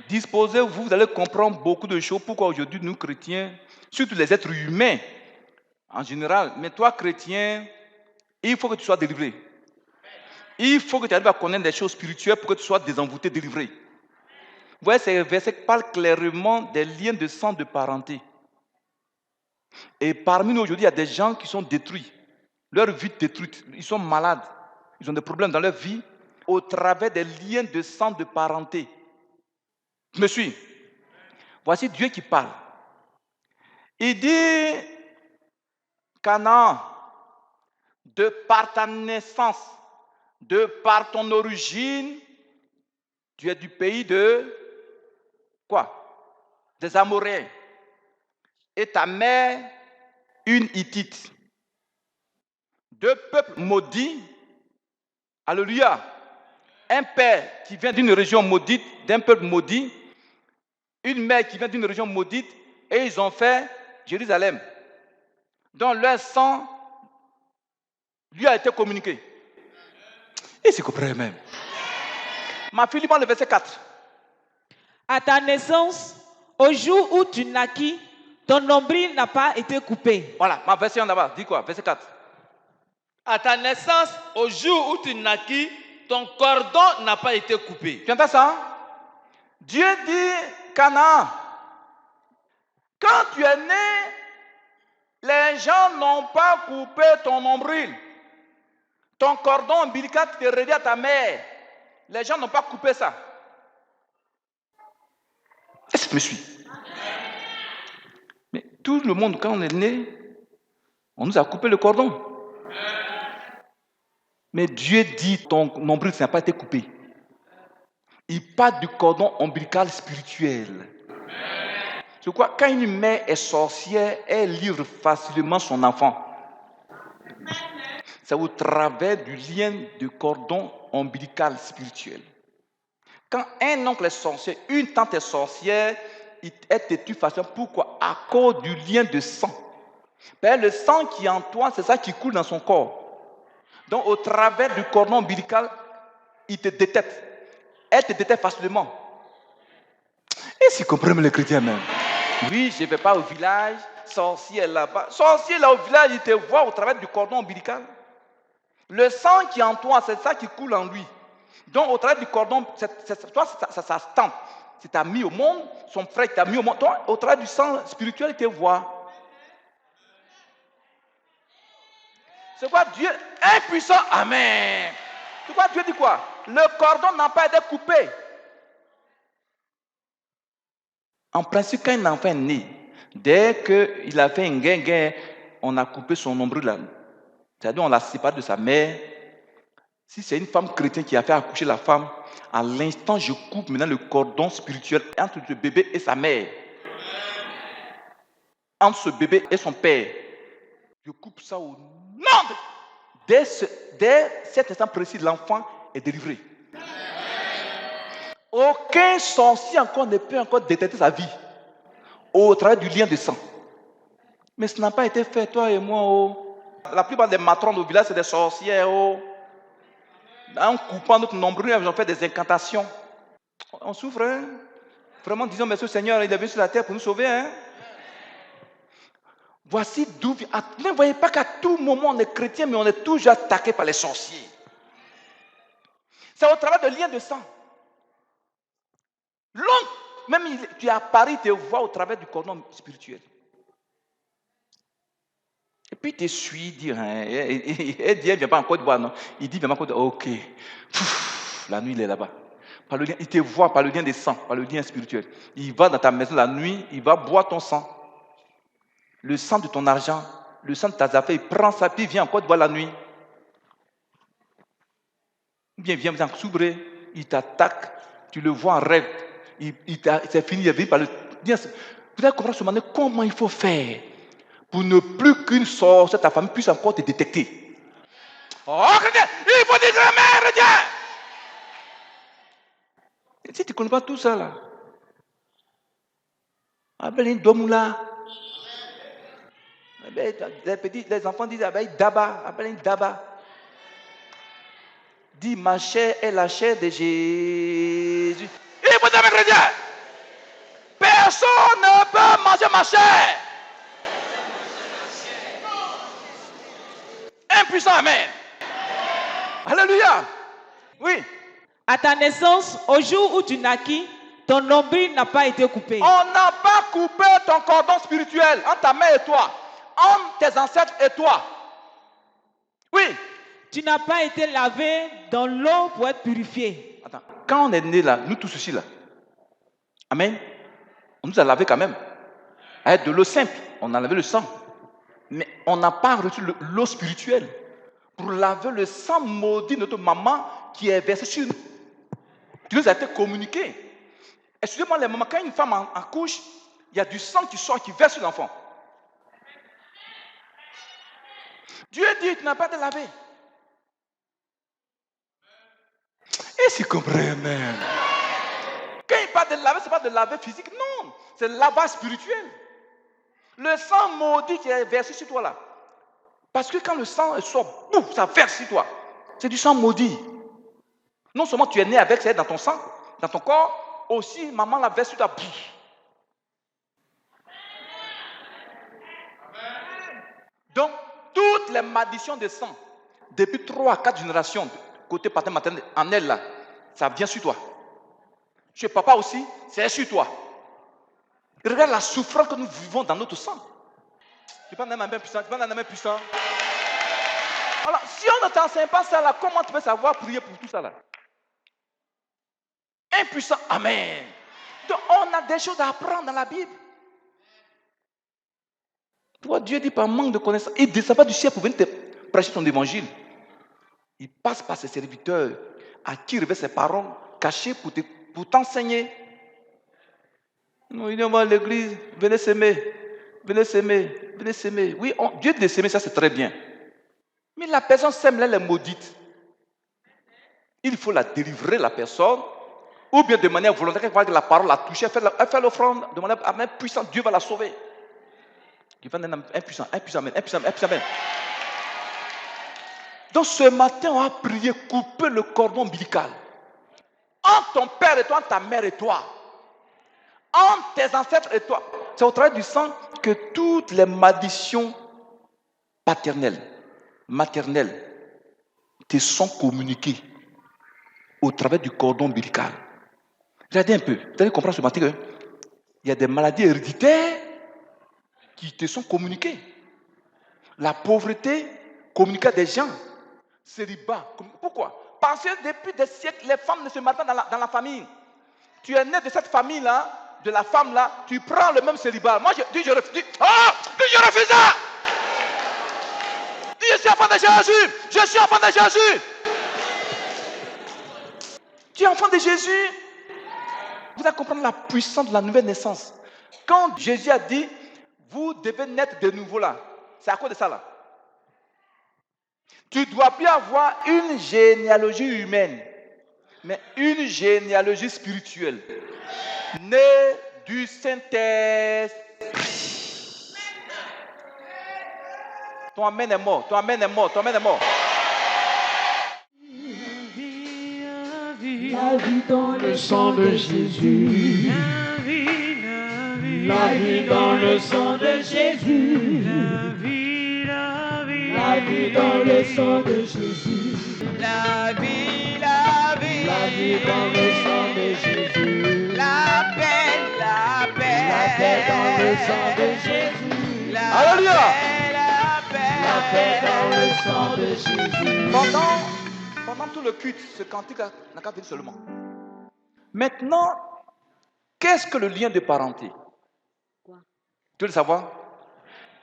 Disposez-vous, vous allez comprendre beaucoup de choses. Pourquoi aujourd'hui, nous chrétiens, surtout les êtres humains en général, mais toi chrétien, il faut que tu sois délivré. Il faut que tu arrives à connaître des choses spirituelles pour que tu sois désenvoûté, délivré. Vous voyez, ces versets parlent clairement des liens de sang de parenté. Et parmi nous aujourd'hui, il y a des gens qui sont détruits. Leur vie est détruite. Ils sont malades. Ils ont des problèmes dans leur vie au travers des liens de sang de parenté. Tu me suis? Voici Dieu qui parle. Il dit, Canaan, de par ta naissance, de par ton origine, tu es du pays de quoi? Des Amoréens. Et ta mère, une Hittite. Deux peuples maudits. Alléluia. Un père qui vient d'une région maudite, d'un peuple maudit. Une mère qui vient d'une région maudite. Et ils ont fait Jérusalem. Dans leur sang, lui a été communiqué. Et c'est compris même. Ma fille, lis-moi le verset 4. À ta naissance, au jour où tu naquis, ton nombril n'a pas été coupé. Voilà, ma version là-bas, dis quoi? Verset 4. À ta naissance, au jour où tu naquis, ton cordon n'a pas été coupé. Tu entends ça? Dieu dit, Canaan, quand tu es né, les gens n'ont pas coupé ton nombril. Ton cordon ombilical qui te relie à ta mère. Les gens n'ont pas coupé ça. Est-ce que tu me suis? Mais tout le monde, quand on est né, on nous a coupé le cordon. Mais Dieu dit, ton nombril n'a pas été coupé. Il parle du cordon ombilical spirituel. C'est quoi? Quand une mère est sorcière, elle livre facilement son enfant. C'est au travers du lien du cordon ombilical spirituel. Quand un oncle est sorcier, une tante est sorcière, elle te tue facilement. Pourquoi? À cause du lien de sang. Le sang qui est en toi, c'est ça qui coule dans son corps. Donc, au travers du cordon ombilical, il te détecte. Elle te détecte facilement. Et si comprennent les chrétiens même. Oui, je ne vais pas au village, sorcier là-bas. Sorcier là au village, il te voit au travers du cordon ombilical. Le sang qui est en toi, c'est ça qui coule en lui. Donc, au travers du cordon, toi, ça se tente. Si tu as mis au monde, son frère t'a mis au monde. Toi, au travers du sang spirituel, il te voit. C'est quoi Dieu? Impuissant, amen. C'est quoi Dieu dit quoi? Le cordon n'a pas été coupé. En principe, quand un enfant est né, dès qu'il a fait un guinguin, on a coupé son nombril là. C'est-à-dire on l'a séparé de sa mère. Si c'est une femme chrétienne qui a fait accoucher la femme, à l'instant, je coupe maintenant le cordon spirituel entre le bébé et sa mère. Entre ce bébé et son père. Je coupe ça au nom de... Dès cet instant précis, l'enfant est délivré. Aucun sorcier encore ne peut encore détecter sa vie au travers du lien de sang. Mais ce n'a pas été fait, toi et moi. Oh. La plupart des matrons au village, c'est des sorcières. Oh. En coupant notre nombril, ils ont fait des incantations. On souffre. Hein? Vraiment, disons merci au Seigneur, il est venu sur la terre pour nous sauver. Hein? Voici d'où vient. Ne voyez pas qu'à tout moment on est chrétien, mais on est toujours attaqué par les sorciers. C'est au travers de liens de sang. L'homme, même tu es à Paris, il te voit au travers du cordon spirituel. Et puis il te suit, il dit, il dit, il ne vient pas en Côte d'Ivoire, non. Il dit, il vient en Côte d'Ivoire, ok. La nuit, il est là-bas. Par le lien, il te voit par le lien de sang, par le lien spirituel. Il va dans ta maison la nuit, il va boire ton sang. Le sang de ton argent, le sang de ta affaires, il prend ça, puis il vient en Côte d'Ivoire la nuit. Bien, il vient s'ouvrir, il t'attaque, tu le vois en rêve. C'est fini, il est venu par le... Vous allez comprendre ce matin comment il faut faire pour ne plus qu'une sorcière de ta famille puisse encore te détecter. Oh, chrétien, il faut dire Amen, chrétien. Si tu ne connais pas tout ça, là, appelle une domoula. Les enfants disent Daba, appelle une Daba. Dis, ma chair est la chair de Jésus. Il faut dire, chrétien, personne ne peut manger ma chair. Impuissant, amen. Alléluia. Oui. À ta naissance, au jour où tu naquis, ton nombril n'a pas été coupé. On n'a pas coupé ton cordon spirituel entre ta mère et toi, entre tes ancêtres et toi. Oui. Tu n'as pas été lavé dans l'eau pour être purifié. Attends, quand on est né là, nous tous ici là, amen, on nous a lavé quand même. Avec de l'eau simple, on a lavé le sang. Mais on n'a pas reçu l'eau spirituelle pour laver le sang maudit de notre maman qui est versé sur nous. Qui nous a été communiqué. Excusez-moi les mamans, quand une femme accouche, il y a du sang qui sort, qui verse sur l'enfant. Dieu dit, tu n'as pas été lavé. Et si comprends même. Quand il parle de laver, ce n'est pas de laver physique, non. C'est le lavage spirituel. Le sang maudit qui est versé sur toi là. Parce que quand le sang sort, boum, ça verse sur toi. C'est du sang maudit. Non seulement tu es né avec, c'est dans ton sang, dans ton corps, aussi maman la verse sur ta bouche. Donc, toutes les malédictions de sang, depuis 3 à 4 générations, côté paternel, maternel, en elle là, ça vient sur toi. Chez papa aussi, c'est sur toi. Regarde la souffrance que nous vivons dans notre sang. Tu parles d'un amen puissant, tu parles d'un amen puissant. Alors, si on ne t'enseigne pas ça là, comment tu peux savoir prier pour tout ça là? Impuissant, amen. Donc, on a des choses à apprendre dans la Bible. Toi, Dieu dit par manque de connaissance, il ne descend pas du ciel pour venir te prêcher ton évangile. Il passe par ses serviteurs à qui il révèle ses paroles cachées pour t'enseigner. Non, il va à l'église, venez s'aimer, venez s'aimer, venez s'aimer. Oui, Dieu dit de s'aimer, ça c'est très bien. Mais la personne s'aime, elle est maudite. Il faut la délivrer, la personne, ou bien de manière volontaire, quand la parole l'a touchée, elle fait l'offrande, de manière puissante, Dieu va la sauver. Il va être impuissant, impuissant. Donc ce matin, on va prier, couper le cordon ombilical. Entre ton père et toi, entre ta mère et toi. Entre tes ancêtres et toi. C'est au travers du sang que toutes les malédictions paternelles, maternelles, te sont communiquées au travers du cordon ombilical. Regardez un peu, vous allez comprendre ce matin qu'il y a des maladies héréditaires qui te sont communiquées. La pauvreté communiquée à des gens. Célibat. Pourquoi? Parce que depuis des siècles, les femmes ne se marient pas dans la famille. Tu es né de cette famille-là, de la femme-là, tu prends le même célibat. Moi, je refuse. Je refuse ça! Dis, je suis enfant de Jésus! Je suis enfant de Jésus! Tu es enfant de Jésus. Vous allez comprendre la puissance de la nouvelle naissance. Quand Jésus a dit, vous devez naître de nouveau là, c'est à cause de ça là. Tu ne dois plus avoir une généalogie humaine, mais une généalogie spirituelle. Né du Saint-Esprit. Ton amen est mort, ton amen est mort, ton amen est mort. La vie dans le sang de Jésus. La vie dans le sang de Jésus. La vie dans le sang de Jésus. La vie, La vie dans le sang de Jésus. la paix, La paix dans le sang de Jésus. Alléluia. La paix dans le sang de Jésus. Pendant tout le culte, ce cantique n'a qu'à venir seulement. Maintenant, qu'est-ce que le lien de parenté? Tu veux le savoir?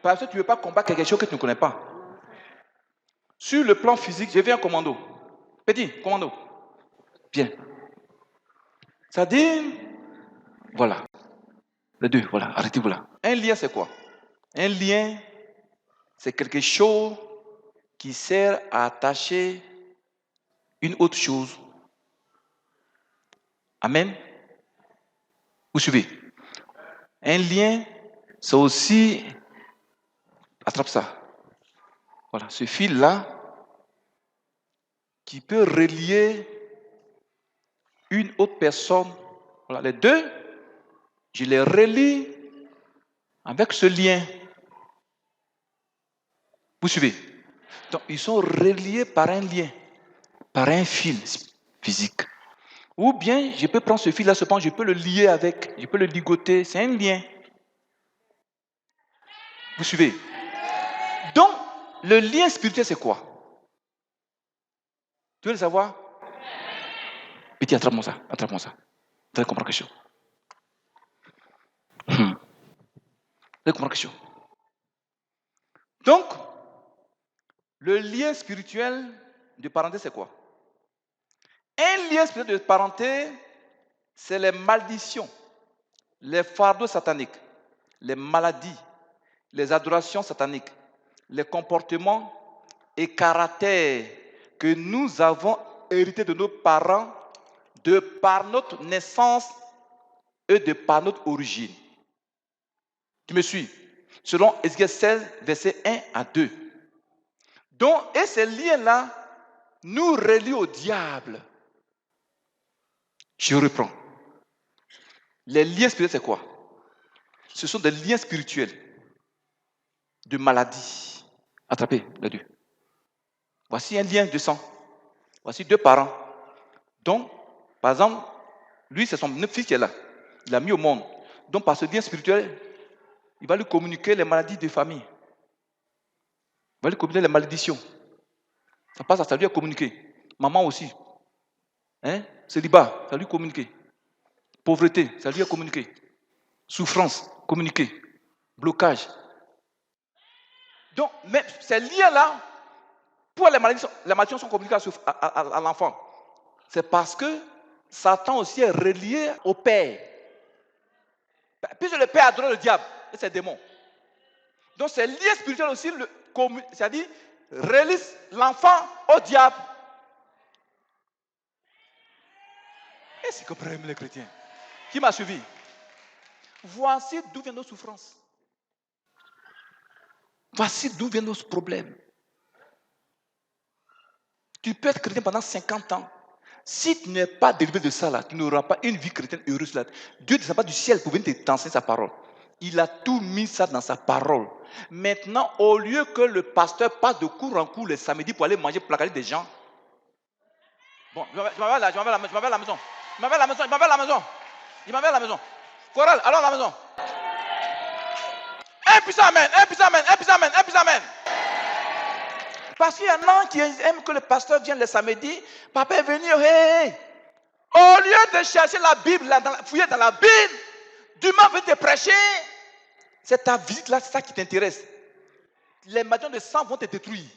Parce que tu ne veux pas combattre quelque chose que tu ne connais pas. Sur le plan physique, j'ai vu un commando. Petit, commando. Bien. Ça dit, voilà. Les deux, voilà, arrêtez-vous là. Un lien, c'est quoi? Un lien, c'est quelque chose qui sert à attacher une autre chose. Amen. Vous suivez? Un lien, c'est aussi... Attrape ça. Voilà, ce fil-là qui peut relier une autre personne. Voilà, les deux, je les relie avec ce lien. Vous suivez? Donc, ils sont reliés par un lien, par un fil physique. Ou bien, je peux prendre ce fil-là, cependant, je peux le lier avec, je peux le ligoter, c'est un lien. Vous suivez? Donc, le lien spirituel, c'est quoi? Tu veux le savoir? Petit, attrape-moi ça, attrape-moi ça. Vous allez comprendre quelque chose. Vous allez comprendre quelque chose. Donc, le lien spirituel de parenté, c'est quoi? Un lien spirituel de parenté, c'est les malédictions, les fardeaux sataniques, les maladies, les adorations sataniques, les comportements et caractères que nous avons hérités de nos parents de par notre naissance et de par notre origine. Tu me suis? Selon Ézéchiel 16, versets 1 à 2. Donc, et ces liens-là nous relient au diable. Je reprends. Les liens spirituels, c'est quoi? Ce sont des liens spirituels de maladie. Attrapez les deux. Voici un lien de sang. Voici deux parents. Donc, par exemple, lui, c'est son fils qui est là. Il l'a mis au monde. Donc, par ce lien spirituel, il va lui communiquer les maladies de famille. Il va lui communiquer les malédictions. Ça passe à ça lui a communiqué. Maman aussi. Célibat, ça lui a communiqué. Pauvreté, ça lui a communiqué. Souffrance, communiqué. Blocage. Donc, mais ces liens-là, pour les malédictions sont communiquées à l'enfant. C'est parce que Satan aussi est relié au père. Puisque le père adore le diable et ses démons. Donc, ces liens spirituels aussi, c'est-à-dire, relient l'enfant au diable. Est-ce que vous comprenez les chrétiens? Qui m'a suivi? Voici d'où viennent nos souffrances. Voici d'où viennent nos problèmes. Tu peux être chrétien pendant 50 ans. Si tu n'es pas délivré de ça, là, tu n'auras pas une vie chrétienne heureuse. Là. Dieu ne descend pas du ciel pour venir t'enseigner sa parole. Il a tout mis ça dans sa parole. Maintenant, au lieu que le pasteur passe de cours en cours les samedis pour aller manger placarder des gens. Bon, je m'en vais là, je m'en vais à la maison. Je m'en vais à la maison. Chorale, allons à la maison. Un puissant amen, un puissant amen, un puissant amen, un puissant amen. Parce qu'il y en a qui aiment que le pasteur vienne le samedi. Papa est venu, hey. Au lieu de chercher la Bible, fouiller dans la Bible, Dieu veut te prêcher. C'est ta visite là, c'est ça qui t'intéresse. Les maisons de sang vont te détruire.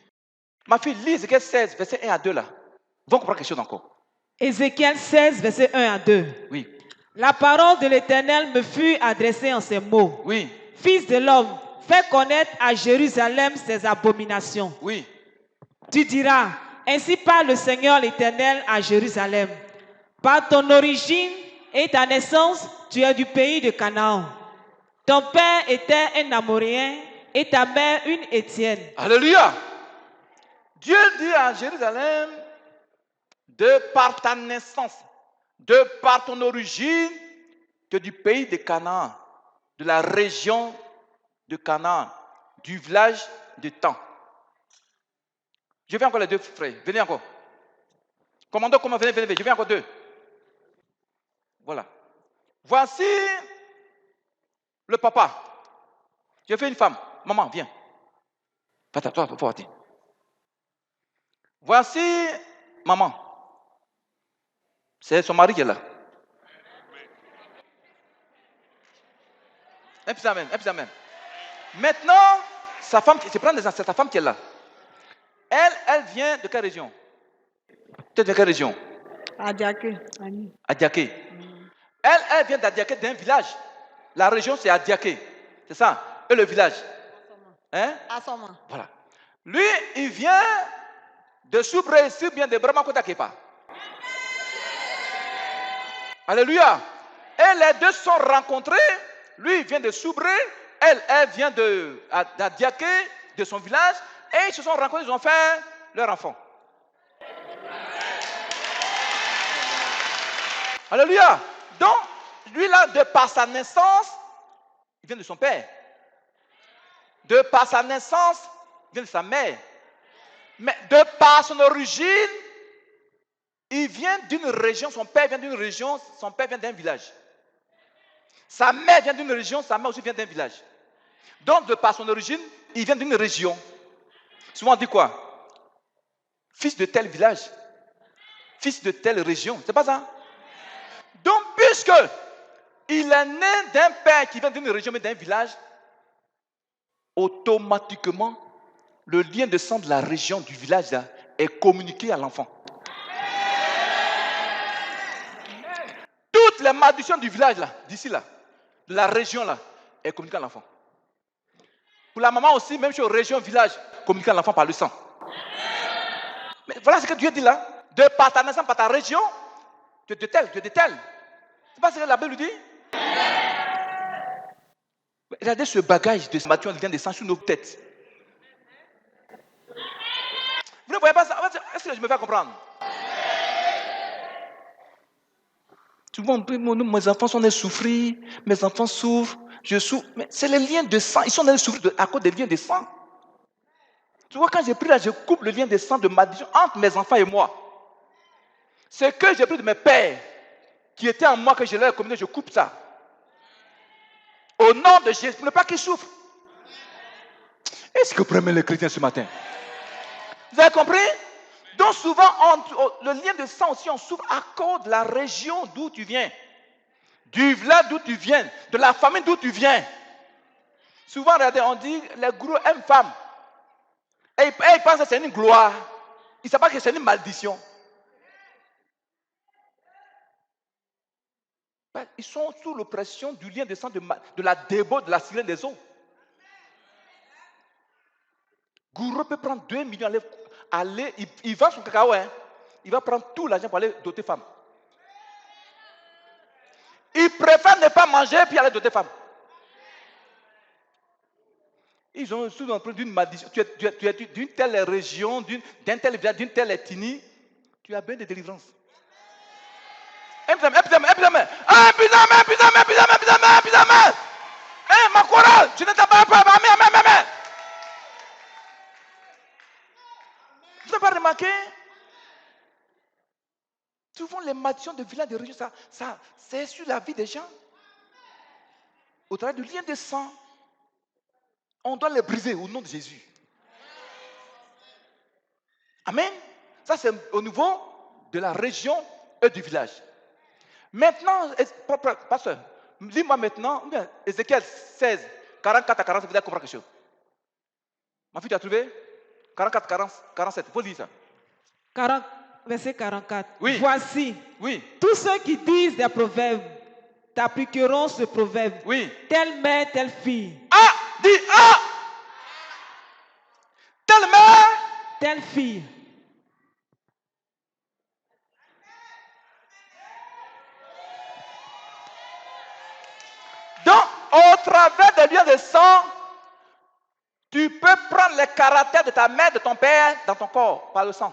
Ma fille, lis Ézéchiel 16, verset 1 à 2 là. Vous allez comprendre quelque chose encore. Ézéchiel 16, verset 1 à 2. Oui, La parole de l'Éternel me fut adressée en ces mots. oui, Fils de l'homme, fais connaître à Jérusalem ses abominations. oui. Tu diras, ainsi parle le Seigneur l'Éternel à Jérusalem. Par ton origine et ta naissance, tu es du pays de Canaan. Ton père était un Amoréen et ta mère une Étienne. Alléluia. Dieu dit à Jérusalem, de par ta naissance, de par ton origine, tu es du pays de Canaan, de la région de Canaan, du village de Tan. Je vais encore les deux frères. Venez encore. Commandant, comment venez. Je vais encore deux. Voilà. Voici le papa. Je fais une femme. Maman, viens. Toi, faut attendre. Voici maman. C'est son mari qui est là. Un petit amen. Maintenant, sa femme, c'est sa femme qui est là. Elle vient de quelle région? Tu es de quelle région? Adiaké. Adiaké. Elle vient d'Adiaké, d'un village. La région, c'est Adiaké. C'est ça. Et le village? Hein? Asoma. Voilà. Lui, il vient de Soubré, si bien de Brahmakota Kepa. Alléluia. Et les deux sont rencontrés. Lui, il vient de Soubré. Elle vient d'Adiaké, de son village. Et ils se sont rencontrés, ils ont fait leur enfant. Alléluia. Donc, lui là, de par sa naissance, il vient de son père. De par sa naissance, il vient de sa mère. Mais de par son origine, il vient d'une région, son père vient d'une région, son père vient d'un village. Sa mère vient d'une région, sa mère aussi vient d'un village. Donc, de par son origine, il vient d'une région. Souvent on dit quoi? Fils de tel village, fils de telle région, c'est pas ça? Donc, puisque il est né d'un père qui vient d'une région mais d'un village, automatiquement, le lien de sang de la région, du village là, est communiqué à l'enfant. Toutes les malédictions du village là, d'ici là, de la région là, est communiquée à l'enfant. Pour la maman aussi, même chose, région, village, communiquée à l'enfant par le sang. Mais voilà ce que Dieu dit là. De par ta naissance, par ta région, tu es de tel, tu es de tel. C'est pas ce que la Bible dit? Regardez ce bagage de malédiction qui vient de sang sur nos têtes. Vous ne voyez pas ça? Est-ce que je me fais comprendre? Souvent, mes enfants sont en train de souffrir, mes enfants souffrent, je souffre. Mais c'est les liens de sang. Ils sont en train de souffrir à cause des liens de sang. Tu vois, quand j'ai pris là, je coupe le lien de sang de malédiction entre mes enfants et moi. Ce que j'ai pris de mes pères, qui étaient en moi, que je leur ai communiqué, je coupe ça. Au nom de Jésus, pour ne pas qu'ils souffrent. Est-ce que vous prenez les chrétiens ce matin? Vous avez compris? Donc souvent, le lien de sang aussi, on souffre à cause de la région d'où tu viens. Du village d'où tu viens. De la famille d'où tu viens. Souvent, regardez, on dit, les gourous aiment femme. Et ils pensent que c'est une gloire. Ils ne savent pas que c'est une malédiction. Ils sont sous l'oppression du lien de sang de la débauche, de la sirène des eaux. Gourou peut prendre 2 millions, il vend son cacao, hein. Il va prendre tout l'argent pour aller doter femme. Il préfère ne pas manger puis aller doter femme. Ils ont souvent pris d'une malédiction. Tu es d'une telle région, d'un tel village, d'une telle ethnie, tu as besoin de délivrance. Un putain. Eh, ma chorale, je ne t'ai pas amen. Vous n'avez pas remarqué? Souvent, les malédictions de village, de région, ça c'est sur la vie des gens. Au travers du lien de sang, on doit les briser au nom de Jésus. Amen. Ça, c'est au niveau de la région et du village. Maintenant, pasteur, lis-moi maintenant, Ézéchiel 16, 44 à 47, vous allez comprendre quelque chose. Ma fille, tu as trouvé? 44, 47, il faut lire ça. 40. verset 44. Oui. Voici, Oui, tous ceux qui disent des proverbes t'appliqueront ce proverbe. oui. Telle mère, telle fille. Ah, dis ah. Telle mère, Telle fille. donc au travers des liens de sang, tu peux prendre les caractères de ta mère, de ton père dans ton corps par le sang.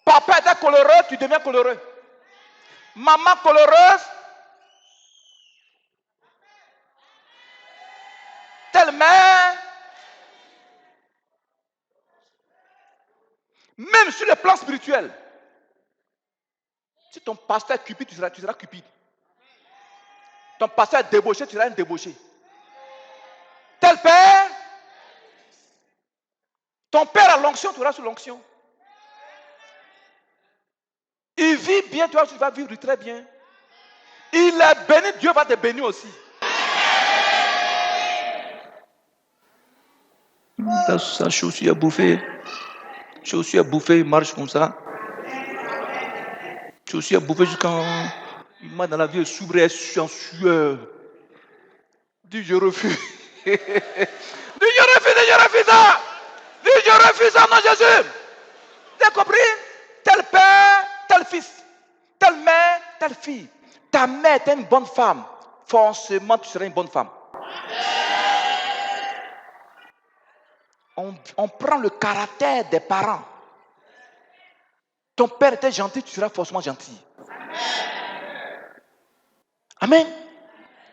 Papa était coloreux, tu deviens coloreux. Maman coloureuse, telle mère. Même sur le plan spirituel. Si ton pasteur est cupide, tu seras cupide. Ton pasteur est débauché, tu seras un débauché. Tel père, ton père a l'onction, tu auras sous l'onction. Il vit bien, toi tu vas vivre très bien. Il est béni, Dieu va te bénir aussi. Sa chaussure à bouffer. Chaussure à bouffer, il marche comme ça. Chaussure à bouffer jusqu'en... Il marche dans la vie, s'ouvre, en sueur. Dis, je refuse. Dis, je refuse ça. Dis, je refuse ça, non Jésus. Tu as compris? Tel père, tel fils. Telle mère, telle fille. Ta mère était une bonne femme. Forcément, tu seras une bonne femme. On prend le caractère des parents. Ton père était gentil, tu seras forcément gentil. Amen.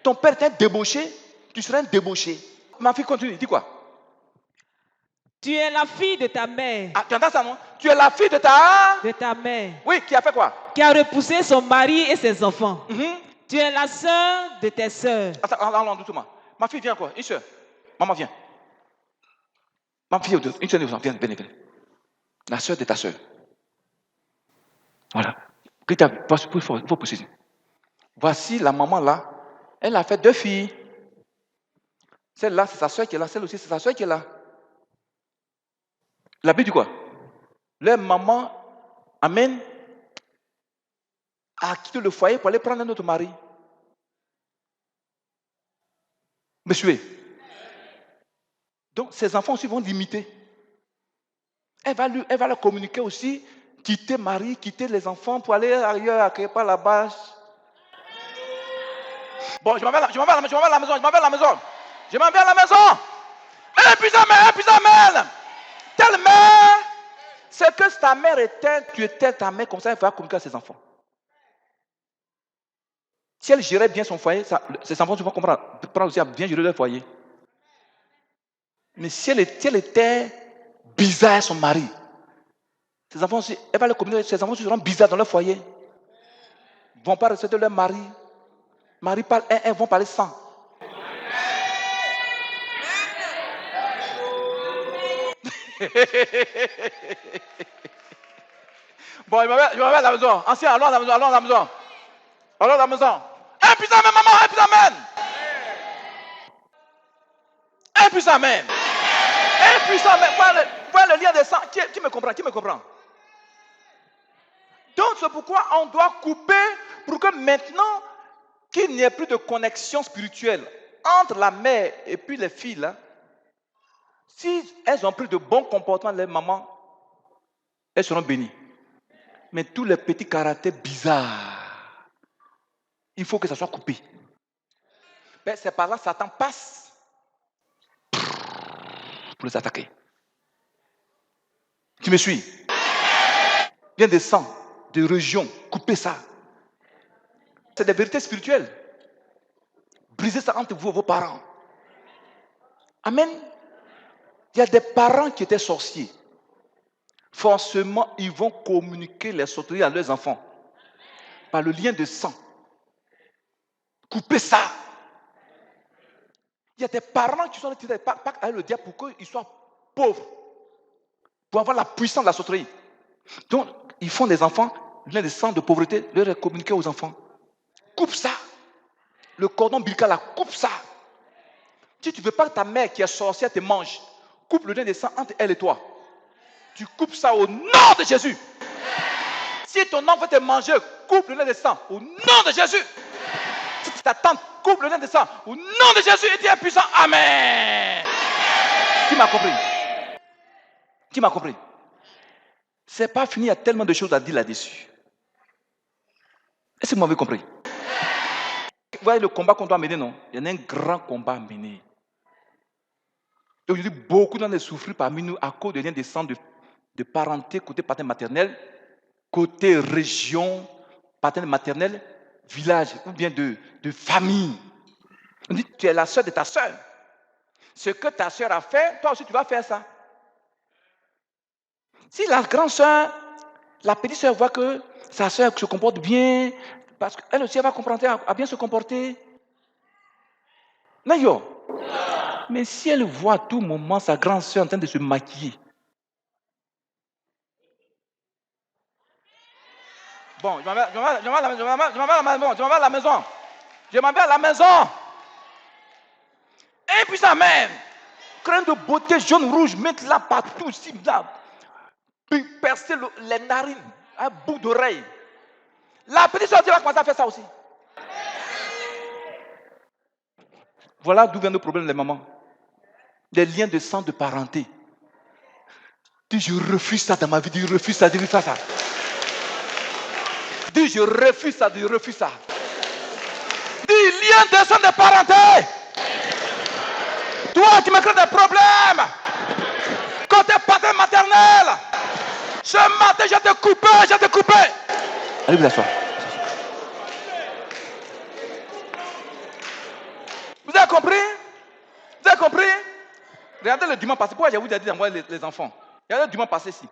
Ton père était débauché, tu seras un débauché. Ma fille continue, dis quoi? Tu es la fille de ta mère. Ah, tu entends ça, non? Tu es la fille de ta... De ta mère. Oui, qui a fait quoi? Qui a repoussé son mari et ses enfants. Mm-hmm. Tu es la sœur de tes sœurs. Attends, allons doucement. Ma fille vient quoi? Une soeur. Maman, viens. Ma fille, une soeur, viens. La soeur de ta soeur. Voilà. Il faut préciser. Voici la maman là. Elle a fait 2 filles. Celle-là, c'est sa soeur qui est là. Celle aussi, c'est sa soeur qui est là. La Bible dit quoi? Leur maman, amen, a quitté le foyer pour aller prendre un autre mari. Me suivez? Donc, ses enfants aussi vont l'imiter. Elle va leur communiquer aussi, quitter mari, quitter les enfants pour aller ailleurs, à quelque part là-bas. Bon, je m'en vais à la maison. Et puis amen. Telle mère, c'est que ta mère était, tu étais ta mère, comme ça elle va communiquer à ses enfants. Si elle gérait bien son foyer, ses enfants vont comprendre aussi à bien gérer leur foyer. Mais si elle était bizarre à son mari, ses enfants aussi, elle va leur communiquer, ses enfants seront bizarres dans leur foyer. Ils ne vont pas respecter leur mari. Mari parle, elles vont parler sans. Bon, je m'en vais à la maison. Ancien, allons à la maison. Un puissant amen, maman, un puissant amen. Un puissant amen. Voilà le lien de sang. Qui me comprend? Donc, c'est pourquoi on doit couper pour que maintenant, qu'il n'y ait plus de connexion spirituelle entre la mère et puis les filles là. Si elles ont pris de bons comportements, les mamans, elles seront bénies. Mais tous les petits caractères bizarres, il faut que ça soit coupé. Ben, c'est par là que Satan passe pour les attaquer. Tu me suis? Viens de sang, de région, coupez ça. C'est des vérités spirituelles. Brisez ça entre vous et vos parents. Amen. Il y a des parents qui étaient sorciers. Forcément, ils vont communiquer les sorcelleries à leurs enfants. Par le lien de sang. Coupez ça. Il y a des parents qui sont retirés avec le diable pour qu'ils soient pauvres. Pour avoir la puissance de la sorcellerie. Donc, ils font des enfants, lien de sang, de pauvreté, leur communiquer aux enfants. Coupe ça. Le cordon ombilical là, coupe ça. Si tu ne veux pas que ta mère qui est sorcière te mange, coupe le lien de sang entre elle et toi. Tu coupes ça au nom de Jésus. Si ton oncle veut te manger, coupe le lait de sang au nom de Jésus. Si ta tante coupe le lait de sang au nom de Jésus, et Dieu est puissant. Amen. Qui m'a compris? Qui m'a compris? C'est pas fini, il y a tellement de choses à dire là-dessus. Est-ce que vous m'avez compris? Vous voyez le combat qu'on doit mener, non? Il y en a un grand combat à mener. Et aujourd'hui, beaucoup d'entre nous souffrent parmi nous à cause de liens de sang de parenté, côté paternel maternel, côté région, paternel maternel, village, ou bien de famille. On dit, tu es la soeur de ta soeur. Ce que ta soeur a fait, toi aussi tu vas faire ça. Si la grande soeur, la petite soeur voit que sa soeur se comporte bien, parce qu'elle aussi elle va comprendre à bien se comporter. Non. Mais si elle voit à tout moment sa grande soeur en train de se maquiller. Bon, je m'en vais à la maison. Je m'en vais à la maison. Et puis ça même. Crème de beauté jaune, rouge, mettre là partout, ici, là. Puis percer les narines, un bout d'oreille. La petite soeur va commencer à faire ça aussi. Voilà d'où viennent nos problèmes, les mamans. Les liens de sang de parenté. Dis, je refuse ça dans ma vie, dis, je refuse ça, dis, ça. Dis, je refuse ça, dis, je refuse ça. Dis, lien de sang de parenté. Toi, tu me crées des problèmes. Côté paternel maternel. Ce matin, je vais te couper, Allez vous asseoir. Vous avez compris? Vous avez compris? Regardez le dimanche passé. Pourquoi j'ai vous dit d'envoyer les enfants? Regardez le dimanche passé ici.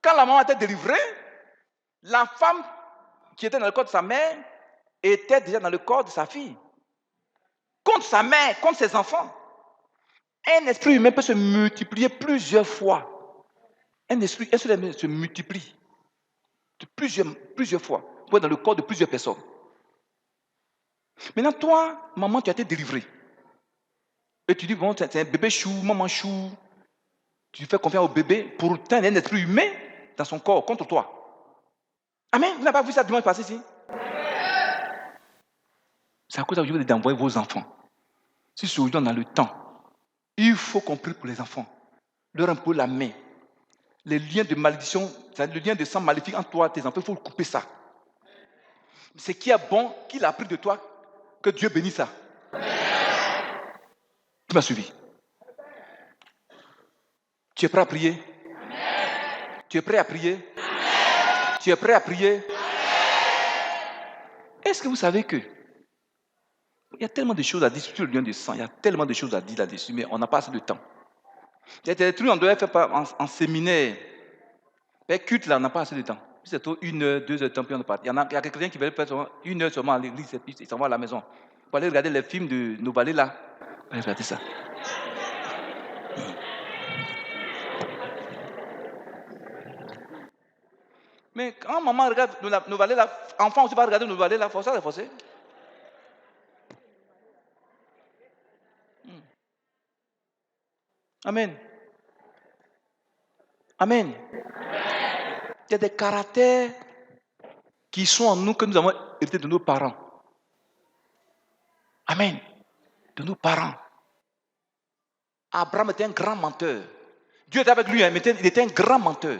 Quand la maman était délivrée, la femme qui était dans le corps de sa mère était déjà dans le corps de sa fille. Contre sa mère, contre ses enfants. Un esprit humain peut se multiplier plusieurs fois. Un esprit humain se multiplie de plusieurs fois pour être dans le corps de plusieurs personnes. Maintenant, toi, maman, tu as été délivrée. Et tu dis, bon, c'est un bébé chou, maman chou. Tu fais confiance au bébé. Pourtant, il y a un esprit humain dans son corps contre toi. Amen. Vous n'avez pas vu ça dimanche passé ici? C'est à cause de vous d'envoyer vos enfants. Si c'est aujourd'hui on a le temps, il faut qu'on prie pour les enfants. Leur imposer la main. Les liens de malédiction, le lien de sang maléfique entre toi et tes enfants, il faut couper ça. Ce qui est bon, qu'il a appris de toi, que Dieu bénisse ça. Tu m'as suivi? Tu es prêt à prier? Tu es prêt à prier? Tu es prêt à prier? Est-ce que vous savez que il y a tellement de choses à dire sur le lien de sang, il y a tellement de choses à dire là-dessus, mais on n'a pas assez de temps. Il y a des trucs qu'on devait faire en séminaire. Mais culte là, on n'a pas assez de temps. C'est tout 1 heure, 2 heures de temps, puis on est parti. Il y a quelqu'un qui veut faire 1 heure seulement à l'église, et puis il s'en va à la maison. Pour aller regarder les films de Novalé là. Allez regarder ça. Mais quand maman regarde Novalé là, enfant aussi va regarder Novalé là, forcer, forcer. Amen. Amen. Il y a des caractères qui sont en nous que nous avons hérité de nos parents. Amen. De nos parents. Abraham était un grand menteur. Dieu était avec lui, mais il était un grand menteur.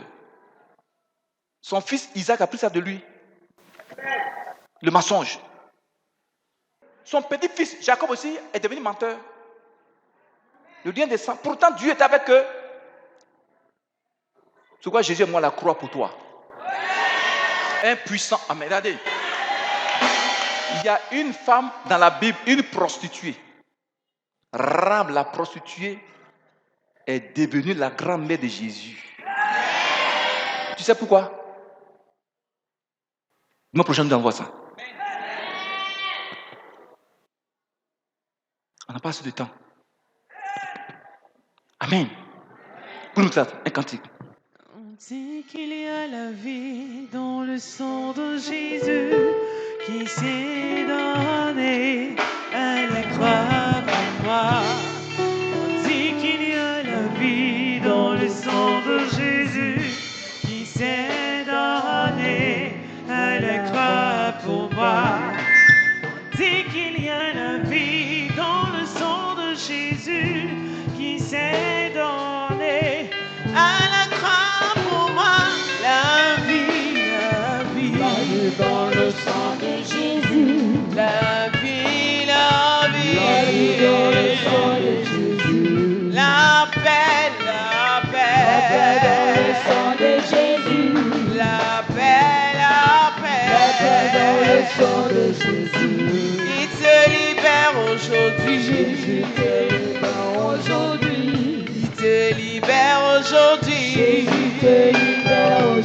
Son fils Isaac a pris ça de lui. Le mensonge. Son petit-fils Jacob aussi est devenu menteur. Le lien des sangs. Pourtant, Dieu est avec eux. C'est quoi Jésus est moi la croix pour toi. Impuissant. Amen. Regardez. Il y a une femme dans la Bible, une prostituée. Rahab, la prostituée, est devenue la grand-mère de Jésus. Tu sais pourquoi? Le mois prochain, nous allons voir ça. On n'a pas assez de temps. Amen. Pour nous faire un cantique. On dit qu'il y a la vie dans le sang de Jésus qui s'est donné à la croix pour moi. On dit qu'il y a la vie dans le sang de Jésus qui s'est donné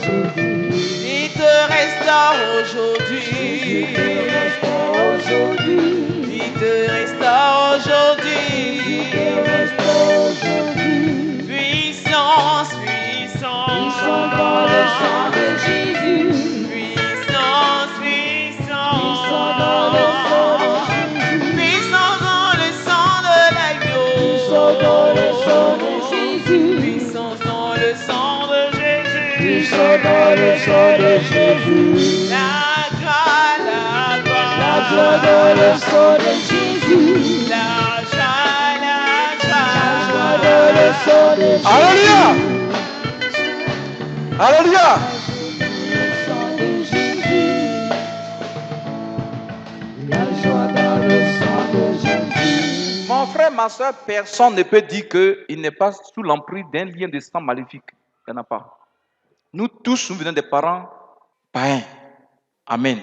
Il te restaure aujourd'hui. Il te restaure aujourd'hui. Puissance, puissance. Puissance, puissance. Puissance dans le sang de l'agneau. Puissance dans le sang de Jésus. Puissance dans le sang de Jésus. Puissance dans le sang de Jésus. La grâce, la grâce. La joie dans le sang de Jésus. La joie, la joie dans le sang de Jésus. Alléluia. Alléluia. Mon frère, ma soeur, personne ne peut dire qu'il n'est pas sous l'emprise d'un lien de sang maléfique. Il n'y en a pas. Nous tous, nous venons des parents païens. Amen.